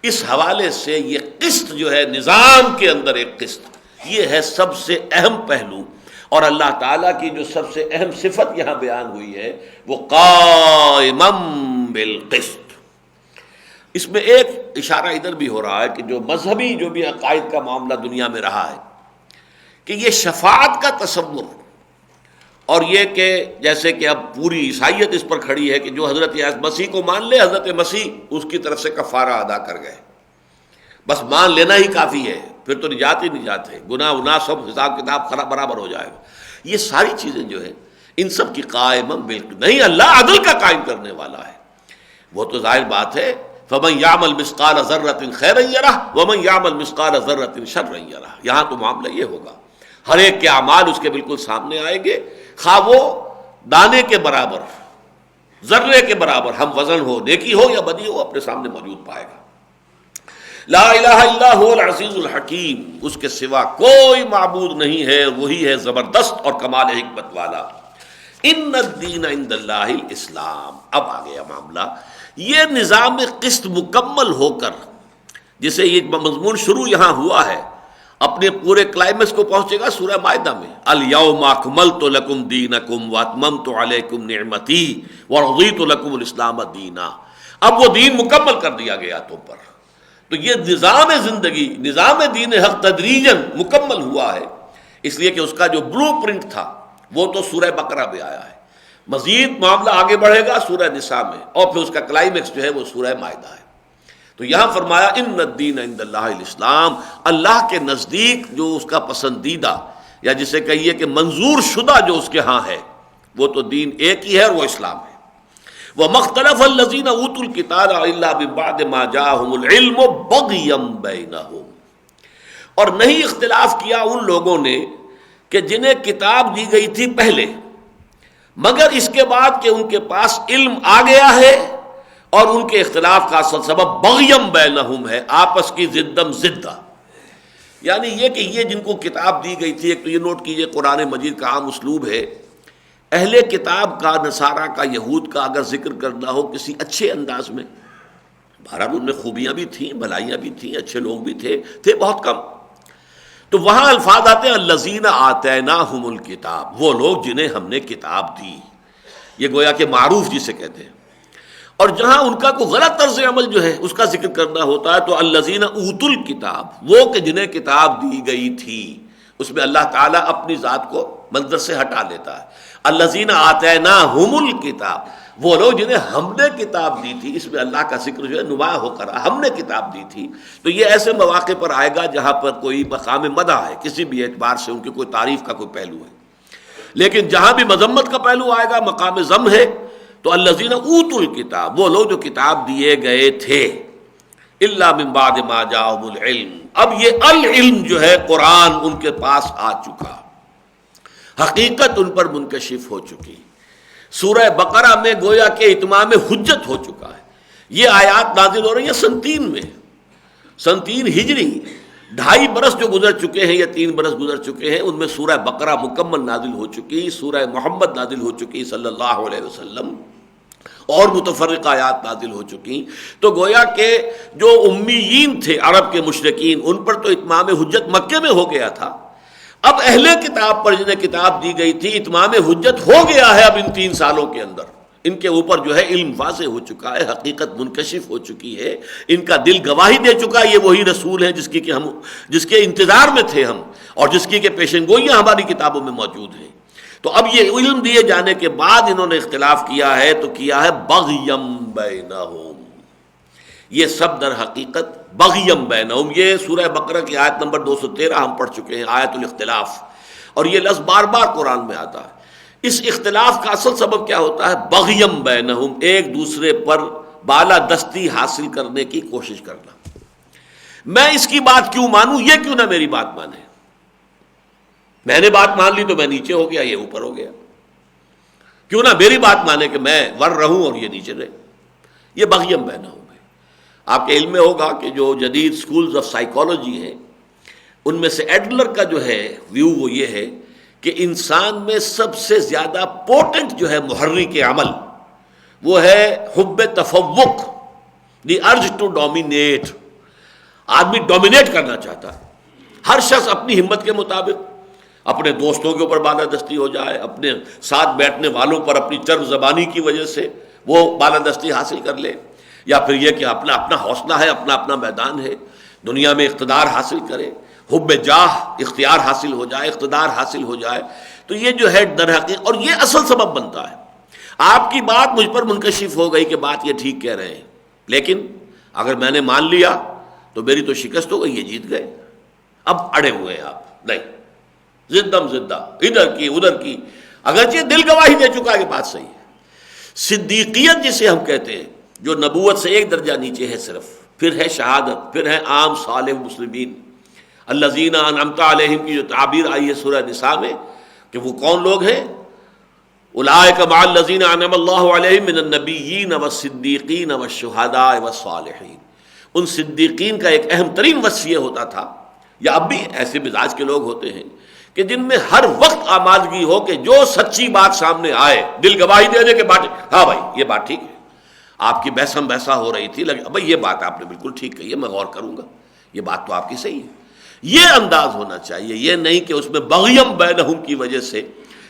اس حوالے سے یہ قسط جو ہے نظام کے اندر ایک قسط، یہ ہے سب سے اہم پہلو، اور اللہ تعالیٰ کی جو سب سے اہم صفت یہاں بیان ہوئی ہے وہ قائمًا بالقسط۔ اس میں ایک اشارہ ادھر بھی ہو رہا ہے کہ جو مذہبی جو بھی عقائد کا معاملہ دنیا میں رہا ہے کہ یہ شفاعت کا تصور، اور یہ کہ جیسے کہ اب پوری عیسائیت اس پر کھڑی ہے کہ جو حضرت مسیح کو مان لے، حضرت مسیح اس کی طرف سے کفارہ ادا کر گئے، بس مان لینا ہی کافی ہے، پھر تو نجات ہی نجات ہے، گناہ سب حساب کتاب برابر ہو جائے گا۔ یہ ساری چیزیں جو ہے ان سب کی قائم بالکل نہیں، اللہ عدل کا قائم کرنے والا ہے۔ وہ تو ظاہر بات ہے فَمَنْ يَعْمَلْ مِثْقَالَ ذَرَّةٍ خَيْرًا يَرَهُ وَمَنْ يَعْمَلْ مِثْقَالَ ذَرَّةٍ شَرًّا يَرَهُ۔ یہاں تو معاملہ یہ ہوگا، ہر ایک کے اعمال اس کے بالکل سامنے آئیں گے، خواہ وہ دانے کے برابر، ذرے کے برابر ہم وزن ہو، نیکی ہو یا بدی ہو، اپنے سامنے موجود پائے گا۔ لا الہ الا هو العزیز الحکیم، اس کے سوا کوئی معبود نہیں ہے، وہی ہے زبردست اور کمال حکمت والا۔ ان الدین عند اللہ الاسلام۔ اب آ گیا معاملہ، یہ نظام قسط مکمل ہو کر جسے یہ مضمون شروع یہاں ہوا ہے اپنے پورے کلائمیکس کو پہنچے گا سورہ مائدہ میں، الیوم اکملت لکم دینکم واتممت علیکم نعمتی ورضیت لکم الاسلام دینا۔ اب وہ دین مکمل کر دیا گیا تم پر، تو یہ نظام زندگی، نظام دین حق تدریجاً مکمل ہوا ہے، اس لیے کہ اس کا جو بلو پرنٹ تھا وہ تو سورہ بقرہ میں آیا ہے، مزید معاملہ آگے بڑھے گا سورہ نساء میں، اور پھر اس کا کلائمیکس جو ہے وہ سورہ مائدہ ہے۔ تو یہاں فرمایا ان الدین عند اللہ الاسلام، اللہ کے نزدیک جو اس کا پسندیدہ یا جسے کہیے کہ منظور شدہ جو اس کے ہاں ہے وہ تو دین ایک ہی ہے، اور وہ اسلام ہے۔ وَمَا اخْتَلَفَ الَّذِينَ أُوتُوا الْكِتَابَ إِلَّا مِن بَعْدِ مَا جَاءَهُمُ الْعِلْمُ بَغْيًا بَيْنَهُمْ، اور نہیں اختلاف کیا ان لوگوں نے کہ جنہیں کتاب دی گئی تھی پہلے، مگر اس کے بعد کہ ان کے پاس علم آ گیا ہے، اور ان کے اختلاف کا اصل سبب بغیم بینہم ہے، آپس کی ضدم ضدہ، یعنی یہ کہ یہ جن کو کتاب دی گئی تھی، ایک تو یہ نوٹ کیجئے قرآن مجید کا عام اسلوب ہے، اہل کتاب کا، نصارہ کا، یہود کا اگر ذکر کرنا ہو کسی اچھے انداز میں، بہرحال ان میں خوبیاں بھی تھیں، بھلائیاں بھی تھیں، اچھے لوگ بھی تھے بہت کم، تو وہاں الفاظ آتے ہیں الذین آتیناہم الکتاب، وہ لوگ جنہیں ہم نے کتاب دی، یہ گویا کہ معروف جسے کہتے ہیں، اور جہاں ان کا کوئی غلط طرز عمل جو ہے اس کا ذکر کرنا ہوتا ہے تو الذین اوتوا الکتاب، وہ کہ جنہیں کتاب دی گئی تھی، اس میں اللہ تعالیٰ اپنی ذات کو منظر سے ہٹا لیتا ہے۔ الذین آتیناہم الکتاب، وہ لوگ جنہیں ہم نے کتاب دی تھی، اس میں اللہ کا ذکر جو ہے نمایاں ہو کر ہم نے کتاب دی تھی. تو یہ ایسے مواقع پر آئے گا جہاں پر کوئی مقام مدح ہے، کسی بھی اعتبار سے ان کی کوئی تعریف کا کوئی پہلو ہے. لیکن جہاں بھی مذمت کا پہلو آئے گا، مقام ذم ہے، تو الذین اوتوا الکتاب، وہ لوگ جو کتاب دیے گئے تھے، الا من بعد ما جاءہم العلم. اب یہ العلم جو ہے قرآن ان کے پاس آ چکا، حقیقت ان پر منکشف ہو چکی. سورہ بقرہ میں گویا کہ اتمام حجت ہو چکا ہے. یہ آیات نازل ہو رہی ہیں سن 3 میں، سن 3 ہجری. 2.5 برس جو گزر چکے ہیں یا 3 برس گزر چکے ہیں، ان میں سورہ بقرہ مکمل نازل ہو چکی، سورہ محمد نازل ہو چکی صلی اللہ علیہ وسلم، اور متفرق آیات نازل ہو چکی. تو گویا کہ جو امیین تھے عرب کے مشرکین، ان پر تو اتمام حجت مکے میں ہو گیا تھا. اب اہل کتاب پر جنہیں کتاب دی گئی تھی، اتمام حجت ہو گیا ہے. اب ان 3 سالوں کے اندر ان کے اوپر جو ہے علم واضح ہو چکا ہے، حقیقت منکشف ہو چکی ہے، ان کا دل گواہی دے چکا ہے. یہ وہی رسول ہے جس کے انتظار میں تھے ہم، اور جس کی کہ پیشن گوئیاں ہماری کتابوں میں موجود ہیں. تو اب یہ علم دیے جانے کے بعد انہوں نے اختلاف کیا ہے، تو کیا ہے بغیم بینہم. یہ سب در حقیقت بغیم بینہم. یہ سورہ بقرہ کی آیت نمبر 213 ہم پڑھ چکے ہیں، آیت الاختلاف. اور یہ لفظ بار بار قرآن میں آتا ہے. اس اختلاف کا اصل سبب کیا ہوتا ہے؟ بغیم بینہم، ایک دوسرے پر بالا دستی حاصل کرنے کی کوشش کرنا. میں اس کی بات کیوں مانوں، یہ کیوں نہ میری بات مانے. میں نے بات مان لی تو میں نیچے ہو گیا، یہ اوپر ہو گیا. کیوں نہ میری بات مانے کہ میں ور رہوں اور یہ نیچے رہے. یہ بغیم بینہم. آپ کے علم میں ہوگا کہ جو جدید سکولز آف سائیکالوجی ہیں، ان میں سے ایڈلر کا جو ہے ویو وہ یہ ہے کہ انسان میں سب سے زیادہ پوٹنٹ جو ہے محرک عمل وہ ہے حب تفوق، دی ارج ٹو ڈومینیٹ. آدمی ڈومینیٹ کرنا چاہتا ہے. ہر شخص اپنی ہمت کے مطابق اپنے دوستوں کے اوپر بالادستی ہو جائے، اپنے ساتھ بیٹھنے والوں پر اپنی چرب زبانی کی وجہ سے وہ بالادستی حاصل کر لے، یا پھر یہ کہ اپنا اپنا حوصلہ ہے، اپنا اپنا میدان ہے، دنیا میں اقتدار حاصل کرے، حب جاہ اختیار حاصل ہو جائے، اقتدار حاصل ہو جائے. تو یہ جو ہے در حقیقت، اور یہ اصل سبب بنتا ہے. آپ کی بات مجھ پر منکشف ہو گئی کہ بات یہ ٹھیک کہہ رہے ہیں، لیکن اگر میں نے مان لیا تو میری تو شکست ہو گئی، یہ جیت گئے. اب اڑے ہوئے ہیں آپ، نہیں، زدم زدہ ادھر کی ادھر کی، اگرچہ دل گواہی دے چکا ہے کہ بات صحیح ہے. صدیقیت جسے ہم کہتے ہیں، جو نبوت سے ایک درجہ نیچے ہے صرف، پھر ہے شہادت، پھر ہے عام صالح مسلمین. الذین انعمت علیہم کی جو تعبیر آئی ہے سورہ نساء میں، کہ وہ کون لوگ ہیں؟ اولئک مع الذین انعم اللہ علیہم من النبیین والصدیقین والشہداء والصالحین. ان صدیقین کا ایک اہم ترین وصف یہ ہوتا تھا، یا اب بھی ایسے مزاج کے لوگ ہوتے ہیں کہ جن میں ہر وقت آمادگی ہو کہ جو سچی بات سامنے آئے دل گواہی دے دے کہ بات، ہاں بھائی یہ بات ٹھیک ہے. آپ کی بحثم بحثہ ہو رہی تھی، لگا بھائی یہ بات آپ نے بالکل ٹھیک کہی ہے، میں غور کروں گا، یہ بات تو آپ کی صحیح ہے. یہ انداز ہونا چاہیے. یہ نہیں کہ اس میں بغیم بینہم کی وجہ سے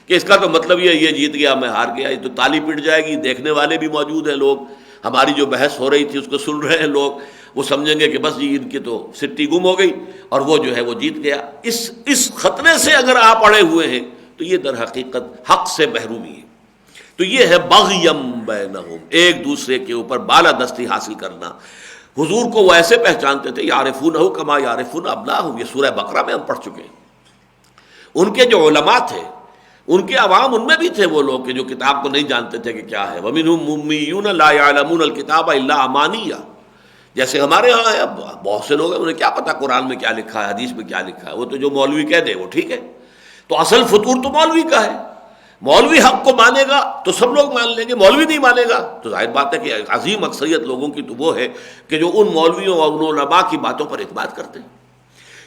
کہ اس کا تو مطلب یہ جیت گیا میں ہار گیا، یہ تو تالی پٹ جائے گی. دیکھنے والے بھی موجود ہیں، لوگ ہماری جو بحث ہو رہی تھی اس کو سن رہے ہیں لوگ، وہ سمجھیں گے کہ بس یہ ان کی تو سٹی گم ہو گئی اور وہ جو ہے وہ جیت گیا. اس خطرے سے اگر آپ اڑے ہوئے ہیں تو یہ در حقیقت حق سے محرومی ہے. تو یہ ہے بغیم بینہم، ایک دوسرے کے اوپر بالادستی حاصل کرنا. حضور کو وہ ایسے پہچانتے تھے، یعرفونہ کما یعرفون ابناءہم. یہ سورہ بقرہ میں ہم پڑھ چکے ہیں. ان کے جو علماء تھے، ان کے عوام، ان میں بھی تھے وہ لوگ کہ جو کتاب کو نہیں جانتے تھے کہ کیا ہے. وَمِنْهُمْ أُمِّيُّونَ لَا يَعْلَمُونَ الْكِتَابَ إِلَّا أَمَانِيَّ. جیسے ہمارے ہاں ہے، بہت سے لوگ ہیں انہیں کیا پتا قرآن میں کیا لکھا ہے، حدیث میں کیا لکھا ہے. وہ تو جو مولوی کہہ دے وہ ٹھیک ہے. تو اصل فطور تو مولوی کا ہے. مولوی حق کو مانے گا تو سب لوگ مان لیں گے، مولوی نہیں مانے گا تو ظاہر بات ہے کہ عظیم اکثریت لوگوں کی تو وہ ہے کہ جو ان مولویوں اور ان علماء کی باتوں پر اعتماد کرتے ہیں.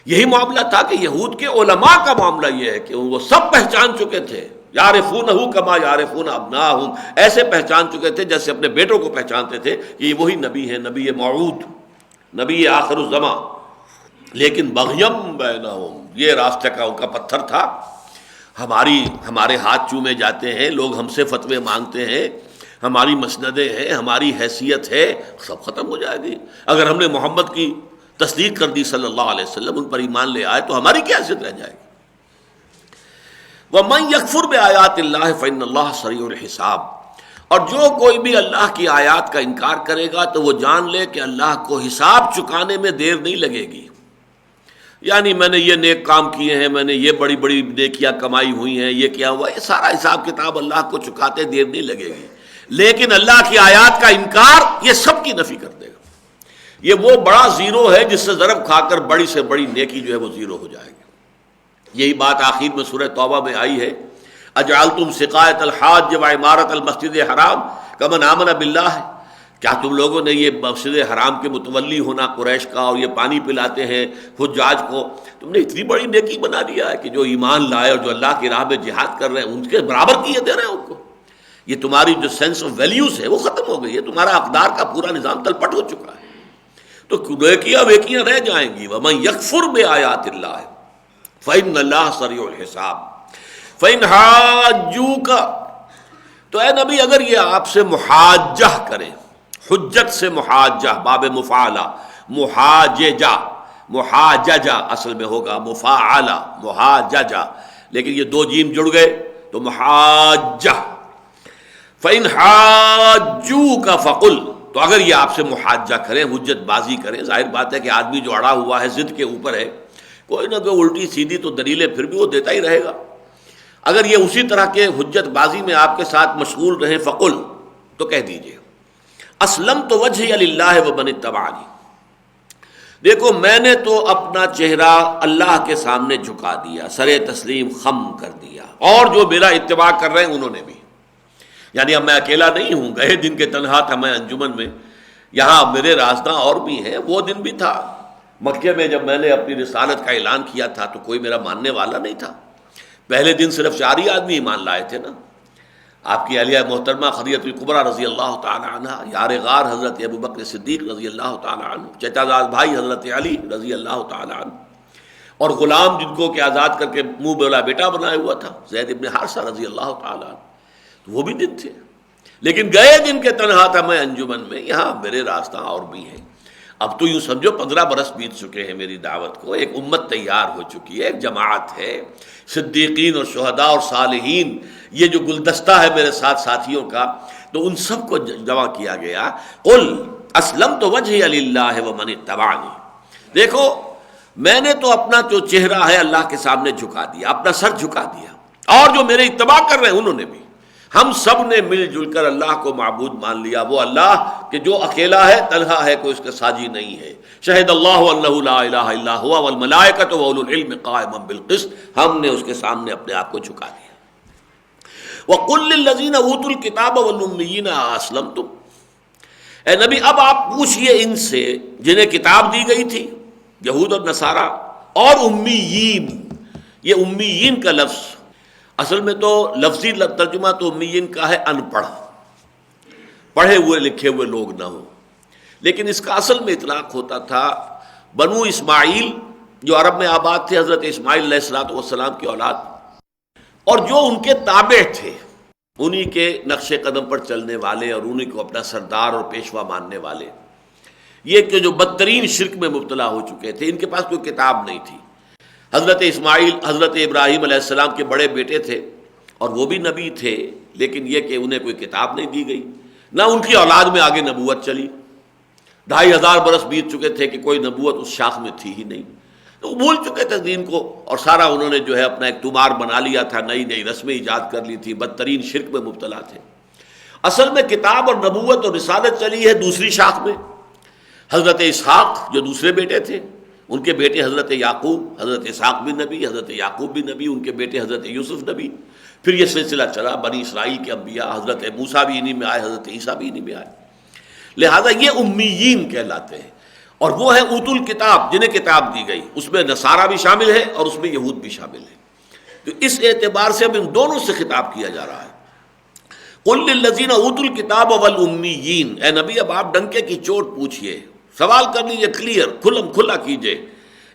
یہی معاملہ تھا کہ یہود کے علماء کا معاملہ یہ ہے کہ وہ سب پہچان چکے تھے، یعرفونہ کما یعرفون ابناءہم، ایسے پہچان چکے تھے جیسے اپنے بیٹوں کو پہچانتے تھے کہ یہ وہی نبی ہے، نبی موعود، نبی آخر الزماں. لیکن بغیم بینہم، یہ راستے کا ان کا پتھر تھا. ہمارے ہاتھ چومے جاتے ہیں، لوگ ہم سے فتوے مانگتے ہیں، ہماری مسندیں ہیں، ہماری حیثیت ہے، سب ختم ہو جائے گی. اگر ہم نے محمد کی تصدیق کر دی صلی اللہ علیہ وسلم، ان پر ایمان لے آئے تو ہماری کیا حیثیت رہ جائے گی. وَمَن يَكْفُرْ بِآيَاتِ اللَّهِ فَإِنَّ اللَّهَ سَرِيعُ الْحِسَابِ. اور جو کوئی بھی اللہ کی آیات کا انکار کرے گا تو وہ جان لے کہ اللہ کو حساب چکانے میں دیر نہیں لگے گی. یعنی میں نے یہ نیک کام کیے ہیں، میں نے یہ بڑی بڑی نیکیاں کمائی ہوئی ہیں، یہ کیا ہوا، یہ سارا حساب کتاب اللہ کو چکاتے دیر نہیں لگے گی. لیکن اللہ کی آیات کا انکار یہ سب کی نفی کر دے گا. یہ وہ بڑا زیرو ہے جس سے ضرب کھا کر بڑی سے بڑی نیکی جو ہے وہ زیرو ہو جائے گی. یہی بات آخر میں سورہ توبہ میں آئی ہے، اجعلتم سقایۃ الحاج وعمارۃ المسجد الحرام کمن آمن باللہ، کیا تم لوگوں نے یہ مسجد حرام کے متولی ہونا قریش کا اور یہ پانی پلاتے ہیں حجاج کو، تم نے اتنی بڑی نیکی بنا دیا ہے کہ جو ایمان لائے اور جو اللہ کی راہ میں جہاد کر رہے ہیں ان کے برابر کیے دے رہے ہیں ان کو. یہ تمہاری جو سینس آف ویلیوز ہے وہ ختم ہو گئی ہے، تمہارا اقدار کا پورا نظام تلپٹ ہو چکا ہے. تو نیکیاں ویکیاں رہ جائیں گی. وَمَن يَكْفُرْ بِآيَاتِ اللَّهِ فَإِنَّ اللَّهَ سَرِيعُ الْحِسَابِ فَإِنْ حَاجُّوكَ، تو اے نبی اگر یہ آپ سے محاجہ کریں، حجت سے محاجہ باب مفعلہ، محاججہ، محاججہ اصل میں ہوگا مفاعلہ محاججہ، لیکن یہ دو جیم جڑ گئے تو محاجہ. فَإِنْ حَاجُّوكَ فَقُلْ، تو اگر یہ آپ سے محاجہ کریں، حجت بازی کریں، ظاہر بات ہے کہ آدمی جو اڑا ہوا ہے ضد کے اوپر ہے، کوئی نہ کوئی الٹی سیدھی تو دلیلیں پھر بھی وہ دیتا ہی رہے گا. اگر یہ اسی طرح کے حجت بازی میں آپ کے ساتھ مشغول رہیں فقل، تو کہہ دیجئے اسلمت وجہی للہ ومن اتبعنی، دیکھو میں نے تو اپنا چہرہ اللہ کے سامنے جھکا دیا، سر تسلیم خم کر دیا، اور جو میرا اتباع کر رہے ہیں انہوں نے بھی. یعنی اب میں اکیلا نہیں ہوں، گئے دن کے تنہا تھا میں انجمن میں، یہاں میرے راستہ اور بھی ہیں. وہ دن بھی تھا مکے میں جب میں نے اپنی رسالت کا اعلان کیا تھا تو کوئی میرا ماننے والا نہیں تھا. پہلے دن صرف 4 ہی آدمی ایمان لائے تھے نا، آپ کی اہلیہ محترمہ خدیجہ الکبریٰ رضی اللہ تعالی عنہ، یار غار حضرت ابوبکر صدیق رضی اللہ تعالی عنہ، چچا زاد بھائی حضرت علی رضی اللہ تعالی عنہ، اور غلام جن کو کہ آزاد کر کے منہ بولا بیٹا بنایا ہوا تھا زید ابن حارثہ رضی اللہ تعالی عنہ. تو وہ بھی دن تھے، لیکن گئے دن کے تنہا تھا میں انجمن میں، یہاں میرے راستہ اور بھی ہیں. اب تو یوں سمجھو 15 برس بیت چکے ہیں میری دعوت کو، ایک امت تیار ہو چکی ہے، ایک جماعت ہے، صدیقین اور شہداء اور صالحین، یہ جو گلدستہ ہے میرے ساتھ ساتھیوں کا، تو ان سب کو جمع کیا گیا. قل اسلمت وجہی للہ ومن اتبعنی، دیکھو میں نے تو اپنا جو چہرہ ہے اللہ کے سامنے جھکا دیا، اپنا سر جھکا دیا، اور جو میرے اتباع کر رہے ہیں انہوں نے بھی. ہم سب نے مل جل کر اللہ کو معبود مان لیا، وہ اللہ کہ جو اکیلا ہے، تنہا ہے، کوئی اس کے ساجی نہیں ہے. شہد اللہ انہ لا الہ الا هو والملائکۃ واولو العلم قائما بالقسط، ہم نے اس کے سامنے اپنے آپ کو جھکا دیا. وقل للذین اوتوا الکتاب والامیین اسلمتم، اے نبی اب آپ پوچھئے ان سے جنہیں کتاب دی گئی تھی، یہود اور نصارہ، اور امیین. یہ امیین کا لفظ اصل میں تو لفظی ترجمہ تو امیین کا ہے ان پڑھ، پڑھے ہوئے لکھے ہوئے لوگ نہ ہوں، لیکن اس کا اصل میں اطلاق ہوتا تھا بنو اسماعیل جو عرب میں آباد تھے، حضرت اسماعیل علیہ السلام کی اولاد، اور جو ان کے تابع تھے، انہی کے نقش قدم پر چلنے والے اور انہی کو اپنا سردار اور پیشوا ماننے والے. یہ کہ جو بدترین شرک میں مبتلا ہو چکے تھے، ان کے پاس کوئی کتاب نہیں تھی. حضرت اسماعیل حضرت ابراہیم علیہ السلام کے بڑے بیٹے تھے اور وہ بھی نبی تھے، لیکن یہ کہ انہیں کوئی کتاب نہیں دی گئی، نہ ان کی اولاد میں آگے نبوت چلی. 2500 برس بیت چکے تھے کہ کوئی نبوت اس شاخ میں تھی ہی نہیں، تو وہ بھول چکے تھے دین کو، اور سارا انہوں نے جو ہے اپنا ایک تمار بنا لیا تھا، نئی نئی رسمیں ایجاد کر لی تھی، بدترین شرک میں مبتلا تھے. اصل میں کتاب اور نبوت اور رسالت چلی ہے دوسری شاخ میں. حضرت اسحاق جو دوسرے بیٹے تھے، ان کے بیٹے حضرت یعقوب، حضرت اسحاق بھی نبی، حضرت یعقوب بھی نبی، ان کے بیٹے حضرت یوسف نبی. پھر یہ سلسلہ چلا، بنی اسرائیل کے انبیاء، حضرت موسیٰ بھی انہی میں آئے، حضرت عیسیٰ بھی انہی میں آئے. لہذا یہ امیین کہلاتے ہیں، اور وہ ہیں اوت الکتاب جنہیں کتاب دی گئی. اس میں نصارہ بھی شامل ہے اور اس میں یہود بھی شامل ہے. تو اس اعتبار سے اب ان دونوں سے خطاب کیا جا رہا ہے. قل للذین اوتوا الکتاب والامیین، اے نبی اب آپ ڈنکے کی چوٹ پوچھئے، سوال کر لیجئے، کلیئر کھلم کھلا کیجئے،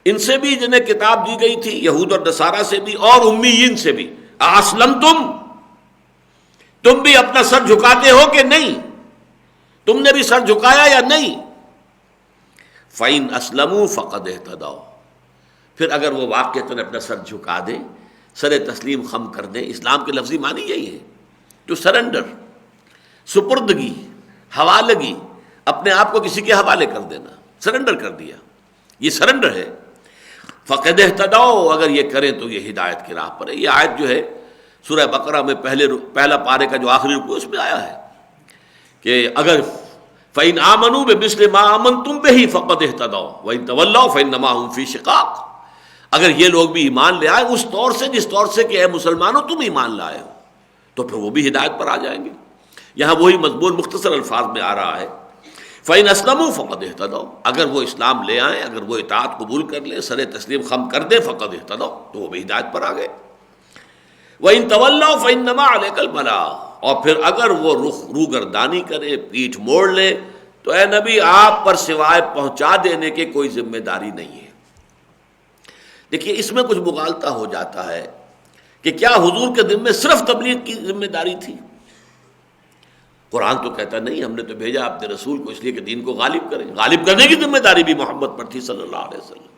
ان سے بھی جنہیں کتاب دی گئی تھی، یہود اور نصارہ سے بھی اور امیین سے بھی. اسلمتم، تم بھی اپنا سر جھکاتے ہو کہ نہیں؟ تم نے بھی سر جھکایا یا نہیں؟ فَإِنْ أَسْلَمُوا فَقَدْ اهْتَدَوْا، پھر اگر وہ واقعتاً اپنا سر جھکا دیں، سر تسلیم خم کر دیں، اسلام کے لفظی معنی یہی ہے ٹو سرنڈر. سپردگی، حوالگی، اپنے آپ کو کسی کے حوالے کر دینا، سرنڈر کر دیا، یہ سرنڈر ہے۔ فقد اہتدوا، اگر یہ کریں تو یہ ہدایت کی راہ پر ہے۔ یہ آیت جو ہے سورہ بقرہ میں پہلا پارے کا جو آخری رکوع اس میں آیا ہے کہ اگر فَإِنْ آمَنُوا بِمِثْلِ مَا آمَنْتُمْ بِهِ فَقَدِ اهْتَدَوْا وَإِنْ تَوَلَّوْا فَإِنَّمَا هُمْ فِي شِقَاقٍ، اگر یہ لوگ بھی ایمان لے آئے اس طور سے جس طور سے کہ اے مسلمانوں تم ایمان لائے ہو، تو پھر وہ بھی ہدایت پر آ جائیں گے۔ یہاں وہی مضمون مختصر الفاظ میں آ رہا ہے، فَإِنْ أَسْلَمُوا فَقَدِ اهْتَدَوْا، اگر وہ اسلام لے آئیں، اگر وہ اطاعت قبول کر لیں، سر تسلیم خم کر دیں، فَقَدِ اهْتَدَوْا، تو وہ بھی ہدایت پر آ گئے۔ وَإِنْ تَوَلَّوْا فَإِنَّمَا عَلَيْكَ الْبَلَاغُ، اور پھر اگر وہ روگردانی کرے، پیٹھ موڑ لے، تو اے نبی آپ پر سوائے پہنچا دینے کے کوئی ذمہ داری نہیں ہے۔ دیکھیے اس میں کچھ مغالطہ ہو جاتا ہے کہ کیا حضور کے ذمے صرف تبلیغ کی ذمہ داری تھی؟ قرآن تو کہتا نہیں، ہم نے تو بھیجا اپنے رسول کو اس لیے کہ دین کو غالب کریں، غالب کرنے کی ذمہ داری بھی محمد پر تھی صلی اللہ علیہ وسلم۔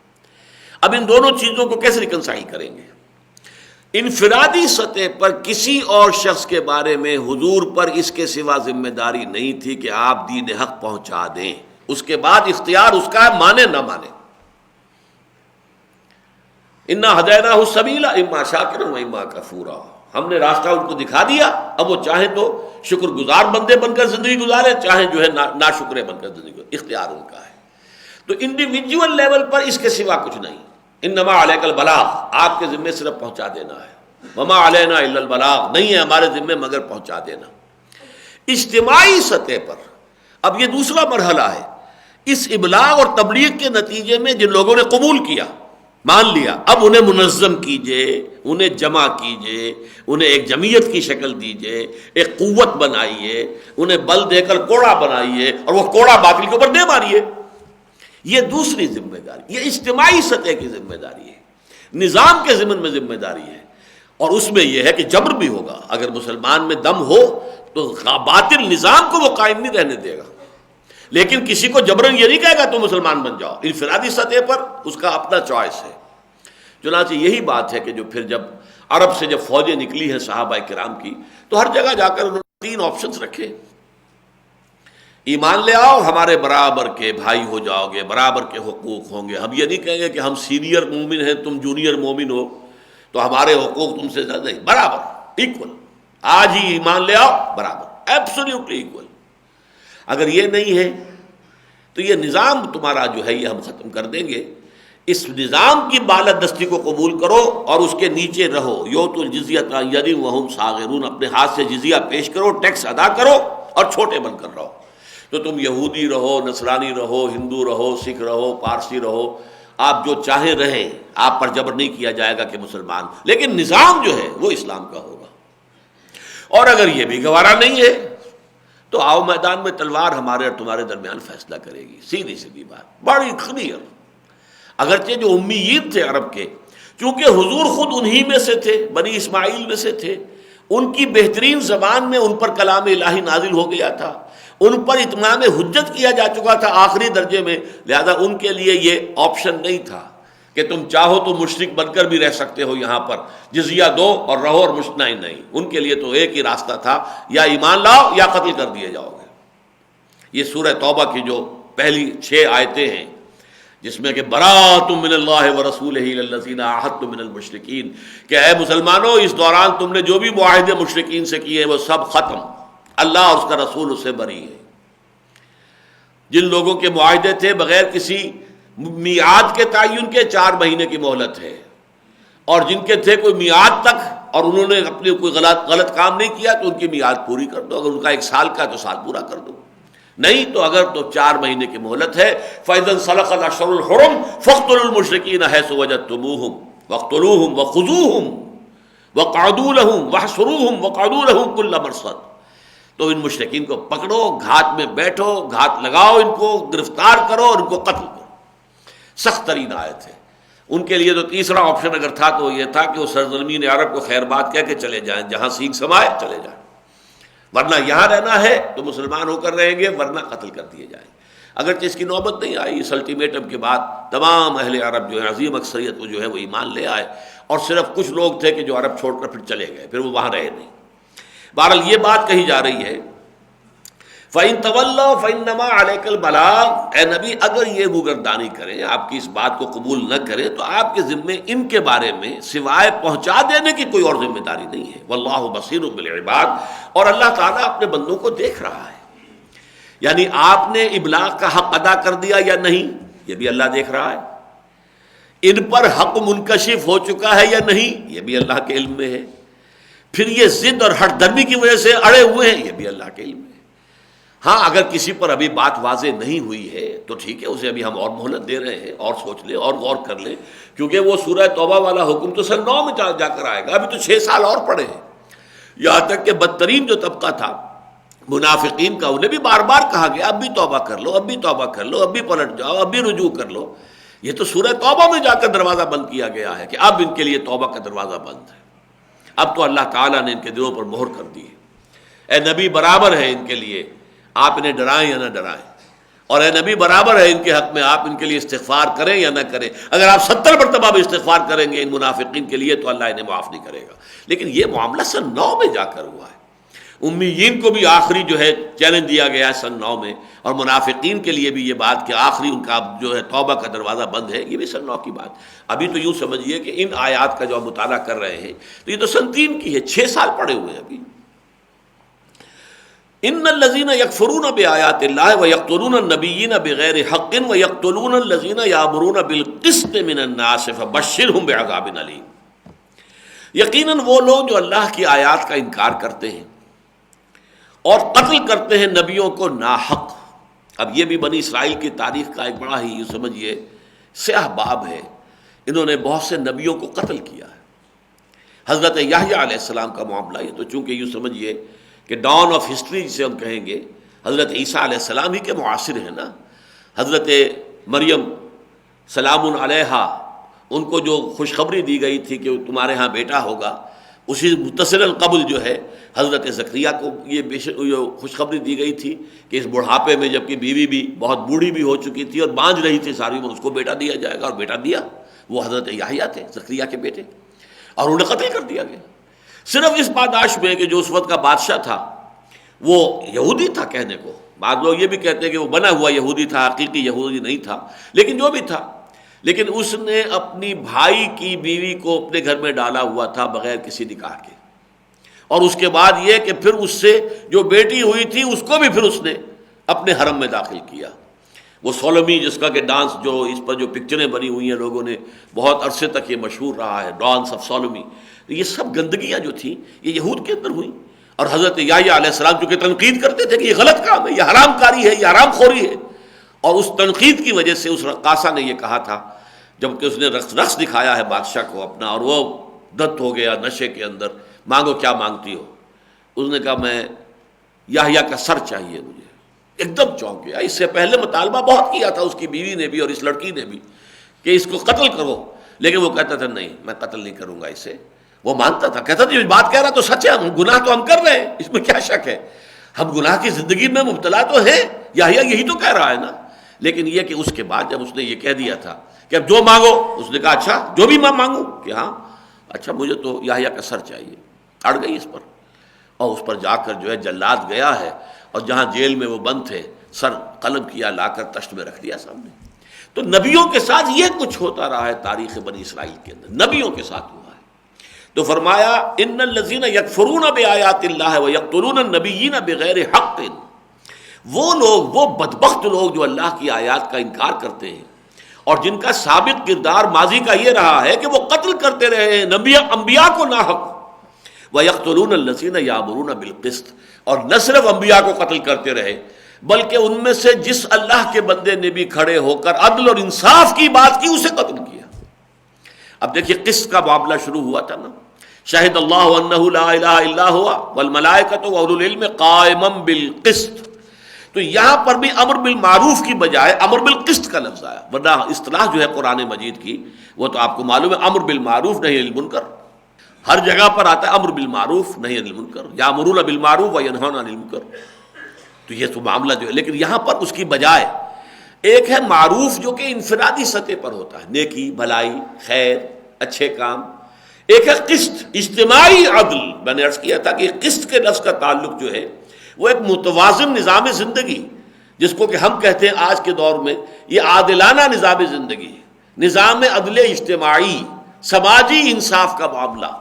اب ان دونوں چیزوں کو کیسے ریکنسائل کریں گے؟ انفرادی سطح پر کسی اور شخص کے بارے میں حضور پر اس کے سوا ذمہ داری نہیں تھی کہ آپ دین حق پہنچا دیں، اس کے بعد اختیار اس کا ہے، مانے نہ مانے۔ انا ہدیناہ السبیل اما شاکرا و اما کفورا، ہم نے راستہ ان کو دکھا دیا، اب وہ چاہیں تو شکر گزار بندے بن کر زندگی گزارے، چاہیں جو ہے ناشکرے بن کر زندگی گزارے، اختیار ان کا ہے۔ تو انڈیویجول لیول پر اس کے سوا کچھ نہیں۔ انما علیک البلاغ، آپ کے ذمے صرف پہنچا دینا ہے، وما علینا الا البلاغ، نہیں ہے ہمارے ذمے مگر پہنچا دینا۔ اجتماعی سطح پر اب یہ دوسرا مرحلہ ہے، اس ابلاغ اور تبلیغ کے نتیجے میں جن لوگوں نے قبول کیا، مان لیا، اب انہیں منظم کیجئے، انہیں جمع کیجئے، انہیں ایک جمعیت کی شکل دیجئے، ایک قوت بنائیے، انہیں بل دے کر کوڑا بنائیے اور وہ کوڑا باطل کے اوپر دے ماریے۔ یہ دوسری ذمہ داری، یہ اجتماعی سطح کی ذمہ داری ہے، نظام کے ضمن میں ذمہ داری ہے، اور اس میں یہ ہے کہ جبر بھی ہوگا۔ اگر مسلمان میں دم ہو تو باطل نظام کو وہ قائم نہیں رہنے دے گا، لیکن کسی کو جبرن یہ نہیں کہے گا تو مسلمان بن جاؤ۔ انفرادی سطح پر اس کا اپنا چوائس ہے۔ چنانچہ یہی بات ہے کہ جو پھر جب عرب سے جب فوجیں نکلی ہیں صحابہ کرام کی، تو ہر جگہ جا کر انہوں نے 3 آپشنز رکھے۔ ایمان لے آؤ، ہمارے برابر کے بھائی ہو جاؤ گے، برابر کے حقوق ہوں گے، ہم یہ نہیں کہیں گے کہ ہم سینئر مومن ہیں تم جونیئر مومن ہو تو ہمارے حقوق تم سے زیادہ نہیں، برابر، ایکول، آج ہی ایمان لے آؤ، برابر، ایبسولوٹلی ایکول۔ اگر یہ نہیں ہے تو یہ نظام تمہارا جو ہے یہ ہم ختم کر دیں گے۔ اس نظام کی بالادستی کو قبول کرو اور اس کے نیچے رہو، یؤتوا الجزیۃ عن ید وہم صاغرون، اپنے ہاتھ سے جزیہ پیش کرو، ٹیکس ادا کرو اور چھوٹے بن کر رہو۔ تو تم یہودی رہو، نصرانی رہو، ہندو رہو، سکھ رہو، پارسی رہو، آپ جو چاہیں رہیں، آپ پر جبر نہیں کیا جائے گا کہ مسلمان، لیکن نظام جو ہے وہ اسلام کا ہوگا۔ اور اگر یہ بھی گوارا نہیں ہے تو آؤ میدان میں، تلوار ہمارے اور تمہارے درمیان فیصلہ کرے گی۔ سیدھی سیدھی بات، بڑی کلیئر۔ اگرچہ جو امیین تھے عرب کے، چونکہ حضور خود انہی میں سے تھے، بنی اسماعیل میں سے تھے، ان کی بہترین زبان میں ان پر کلام الہی نازل ہو گیا تھا، ان پر اتمام حجت کیا جا چکا تھا آخری درجے میں، لہذا ان کے لیے یہ آپشن نہیں تھا کہ تم چاہو تو مشرک بن کر بھی رہ سکتے ہو، یہاں پر جزیہ دو اور رہو اور نہیں۔ ان کے لیے تو ایک ہی راستہ تھا، یا ایمان لاؤ یا قتل کر دیے جاؤ گے۔ یہ سورہ توبہ کی جو پہلی 6 آیتیں ہیں، جس میں کہ براءۃ من اللہ ورسولہ الی الذین عاہدتم من المشرکین، کہ اے مسلمانوں اس دوران تم نے جو بھی معاہدے مشرکین سے کیے وہ سب ختم، اللہ اور اس کا رسول اس سے بری ہے۔ جن لوگوں کے معاہدے تھے بغیر کسی میعاد کے تعین کے 4 مہینے کی مہلت ہے، اور جن کے تھے کوئی میعاد تک اور انہوں نے اپنے کوئی غلط کام نہیں کیا تو ان کی میعاد پوری کر دو، اگر ان کا 1 سال کا تو سال پورا کر دو، نہیں تو اگر تو 4 مہینے کی مہلت ہے۔ فَإِذَا انْسَلَخَ الْأَشْهُرُ الْحُرُمُ فَاقْتُلُوا الْمُشْرِكِينَ حَيْثُ وَجَدتُّمُوهُمْ وَاقْتُلُوهُمْ وَخُذُوهُمْ وَاقْعُدُوا لَهُمْ وَاحْصُرُوهُمْ وَاقْعُدُوا لَهُمْ كُلَّ مَرْصَدٍ۔ تو ان مشرکین کو پکڑو، گھات میں بیٹھو، گھات لگاؤ، ان کو گرفتار کرو اور ان کو قتل کرو۔ سخت ترین آیت ہے۔ ان کے لیے تو تیسرا آپشن اگر تھا تو یہ تھا کہ وہ سرزمین عرب کو خیر بات کہہ کے چلے جائیں، جہاں سینگ سمائے چلے جائیں، ورنہ یہاں رہنا ہے تو مسلمان ہو کر رہیں گے، ورنہ قتل کر دیے جائیں۔ اگرچہ اس کی نوبت نہیں آئی، اس الٹیمیٹم کے بعد تمام اہل عرب جو ہے، عظیم اکثریت وہ جو ہے وہ ایمان لے آئے، اور صرف کچھ لوگ تھے کہ جو عرب چھوڑ کر پھر چلے گئے، پھر وہ وہاں رہے نہیں۔ بہرحال یہ بات کہی جا رہی ہے فَإِن تَوَلَّوْا فَإِنَّمَا عَلَيْكَ الْبَلَاغُ، اے نبی اگر یہ روگردانی کریں، آپ کی اس بات کو قبول نہ کریں، تو آپ کے ذمے ان کے بارے میں سوائے پہنچا دینے کی کوئی اور ذمہ داری نہیں ہے۔ واللہ بصیر بالعباد، اور اللہ تعالیٰ اپنے بندوں کو دیکھ رہا ہے۔ یعنی آپ نے ابلاغ کا حق ادا کر دیا یا نہیں، یہ بھی اللہ دیکھ رہا ہے۔ ان پر حق منکشف ہو چکا ہے یا نہیں، یہ بھی اللہ کے علم میں ہے۔ پھر یہ ضد اور ہٹ درمی کی وجہ سے اڑے ہوئے ہیں، یہ بھی اللہ کے علم میں ہے۔ ہاں اگر کسی پر ابھی بات واضح نہیں ہوئی ہے تو ٹھیک ہے، اسے ابھی ہم اور مہلت دے رہے ہیں، اور سوچ لیں اور غور کر لیں، کیونکہ وہ سورہ توبہ والا حکم تو سن 9 میں جا کر آئے گا، ابھی تو 6 سال اور پڑے ہیں۔ یہاں تک کہ بدترین جو طبقہ تھا منافقین کا، انہیں بھی بار بار کہا گیا اب بھی توبہ کر لو، اب بھی توبہ کر لو، اب بھی پلٹ جاؤ، اب بھی رجوع کر لو۔ یہ تو سورہ توبہ میں جا کر دروازہ بند کیا گیا ہے کہ اب ان کے لیے توبہ کا دروازہ بند ہے۔ اب تو اللہ تعالیٰ نے ان کے دلوں پر مہر کر دی ہے۔ اے نبی برابر ہے ان کے لیے، آپ انہیں ڈرائیں یا نہ ڈرائیں، اور اے نبی برابر ہے ان کے حق میں، آپ ان کے لیے استغفار کریں یا نہ کریں۔ اگر آپ 70 مرتبہ بھی استغفار کریں گے ان منافقین کے لیے تو اللہ انہیں معاف نہیں کرے گا۔ لیکن یہ معاملہ سن 9 میں جا کر ہوا ہے۔ امیین کو بھی آخری جو ہے چیلنج دیا گیا ہے سن 9 میں، اور منافقین کے لیے بھی یہ بات کہ آخری ان کا جو ہے توبہ کا دروازہ بند ہے، یہ بھی سن 9 کی بات۔ ابھی تو یوں سمجھیے کہ ان آیات کا جو ہم مطالعہ کر رہے ہیں تو یہ تو سن 3 کی ہے، 6 سال پڑے ہوئے ہیں ابھی۔ ان الذین یکفرون بآیات اللہ ویقتلون النبیین بغیر حق ویقتلون الذین یأمرون بالقسط من الناس فبشرہم بعذاب علیم۔ یقیناً وہ لوگ جو اللہ کی آیات کا انکار کرتے ہیں اور قتل کرتے ہیں نبیوں کو ناحق۔ اب یہ بھی بنی اسرائیل کی تاریخ کا ایک بڑا ہی سمجھیے سیاہ باب ہے، انہوں نے بہت سے نبیوں کو قتل کیا ہے۔ حضرت یحییٰ علیہ السلام کا معاملہ، یہ تو چونکہ یوں سمجھیے کہ ڈاؤن آف ہسٹری جسے ہم کہیں گے، حضرت عیسیٰ علیہ السلام ہی کے معاصر ہیں نا۔ حضرت مریم سلام علیہا، ان کو جو خوشخبری دی گئی تھی کہ تمہارے ہاں بیٹا ہوگا، اسی متصلاً قبل جو ہے حضرت زکریا کو یہ خوشخبری دی گئی تھی کہ اس بڑھاپے میں، جبکہ بیوی بھی بہت بوڑھی بھی ہو چکی تھی اور بانجھ رہی تھی ساری عمر، اس کو بیٹا دیا جائے گا، اور بیٹا دیا۔ وہ حضرت یحییٰ تھے، زکریا کے بیٹے، اور انہیں قتل کر دیا گیا صرف اس پاداش میں کہ جو اس وقت کا بادشاہ تھا وہ یہودی تھا کہنے کو۔ بعض لوگ یہ بھی کہتے ہیں کہ وہ بنا ہوا یہودی تھا، حقیقی یہودی نہیں تھا، لیکن جو بھی تھا، لیکن اس نے اپنی بھائی کی بیوی کو اپنے گھر میں ڈالا ہوا تھا بغیر کسی نکاح کے، اور اس کے بعد یہ کہ پھر اس سے جو بیٹی ہوئی تھی اس کو بھی پھر اس نے اپنے حرم میں داخل کیا۔ وہ سولمی جس کا کہ ڈانس، جو اس پر جو پکچریں بنی ہوئی ہیں لوگوں نے بہت عرصے تک یہ مشہور رہا ہے، ڈانس آف سولمی، یہ سب گندگیاں جو تھیں یہ یہود کے اندر ہوئیں۔ اور حضرت یحییٰ علیہ السلام چونکہ تنقید کرتے تھے کہ یہ غلط کام ہے، یہ حرام کاری ہے، یہ حرام خوری ہے، اور اس تنقید کی وجہ سے اس رقاصہ نے یہ کہا تھا، جبکہ اس نے رقص دکھایا ہے بادشاہ کو اپنا، اور وہ دت ہو گیا نشے کے اندر، مانگو کیا مانگتی ہو؟ اس نے کہا میں یحییٰ کا سر چاہیے مجھے۔ ایک دم چونک گیا۔ اس سے پہلے مطالبہ بہت کیا تھا اس کی بیوی نے بھی اور اس لڑکی نے بھی کہ اس کو قتل کرو، لیکن وہ کہتا تھا نہیں میں قتل نہیں کروں گا اسے۔ وہ مانتا تھا، کہتا تھا یہ بات کہہ رہا تو سچ ہے، گناہ تو ہم کر رہے ہیں، اس میں کیا شک ہے، ہم گناہ کی زندگی میں مبتلا تو ہیں، یحییٰ یہی تو کہہ رہا ہے نا۔ لیکن یہ کہ اس کے بعد جب اس نے یہ کہہ دیا تھا کہ اب جو مانگو، اس نے کہا اچھا جو بھی میں مانگوں، کہ ہاں اچھا مجھے تو یحییٰ کا سر چاہیے۔ اڑ گئی اس پر، اور اس پر جا کر جو ہے جلاد گیا ہے، اور جہاں جیل میں وہ بند تھے سر قلم کیا، لا کر تشت میں رکھ دیا سامنے۔ تو نبیوں کے ساتھ یہ کچھ ہوتا رہا ہے تاریخ بنی اسرائیل کے اندر، نبیوں کے ساتھ ہوا ہے۔ تو فرمایا ان الذین یکفرون بآیات اللہ ویقتلون النبیین بغیر حق، وہ لوگ، وہ بدبخت لوگ جو اللہ کی آیات کا انکار کرتے ہیں اور جن کا سابق کردار ماضی کا یہ رہا ہے کہ وہ قتل کرتے رہے ہیں انبیاء کو ناحق، وَيَقْتُلُونَ الَّذِينَ يَأْمُرُونَ بِالْقِسْطِ، اور نہ صرف انبیاء کو قتل کرتے رہے بلکہ ان میں سے جس اللہ کے بندے نے بھی کھڑے ہو کر عدل اور انصاف کی بات کی اسے قتل کیا۔ اب دیکھیے قسط کا معاملہ شروع ہوا تھا نا، شہد اللہ انہ لا الہ الا ہوا والملائکۃ واولو العلم قائما بالقسط، تو یہاں پر بھی امر بالمعروف کی بجائے امر بالقسط کا لفظ آیا، ورنہ اصطلاح جو ہے قرآن مجید کی وہ تو آپ کو معلوم ہے، امر بالمعروف نہی عن المنکر، ہر جگہ پر آتا ہے امر بالمعروف نہی عن المنکر، یامرون بالمعروف وینہون عن المنکر، تو یہ تو معاملہ جو ہے، لیکن یہاں پر اس کی بجائے ایک ہے معروف جو کہ انفرادی سطح پر ہوتا ہے، نیکی، بھلائی، خیر، اچھے کام، ایک ہے قسط، اجتماعی عدل۔ میں نے عرض کیا تھا کہ قسط کے لفظ کا تعلق جو ہے وہ ایک متوازن نظام زندگی، جس کو کہ ہم کہتے ہیں آج کے دور میں یہ عادلانہ نظام زندگی، نظام عدل اجتماعی، سماجی انصاف کا معاملہ،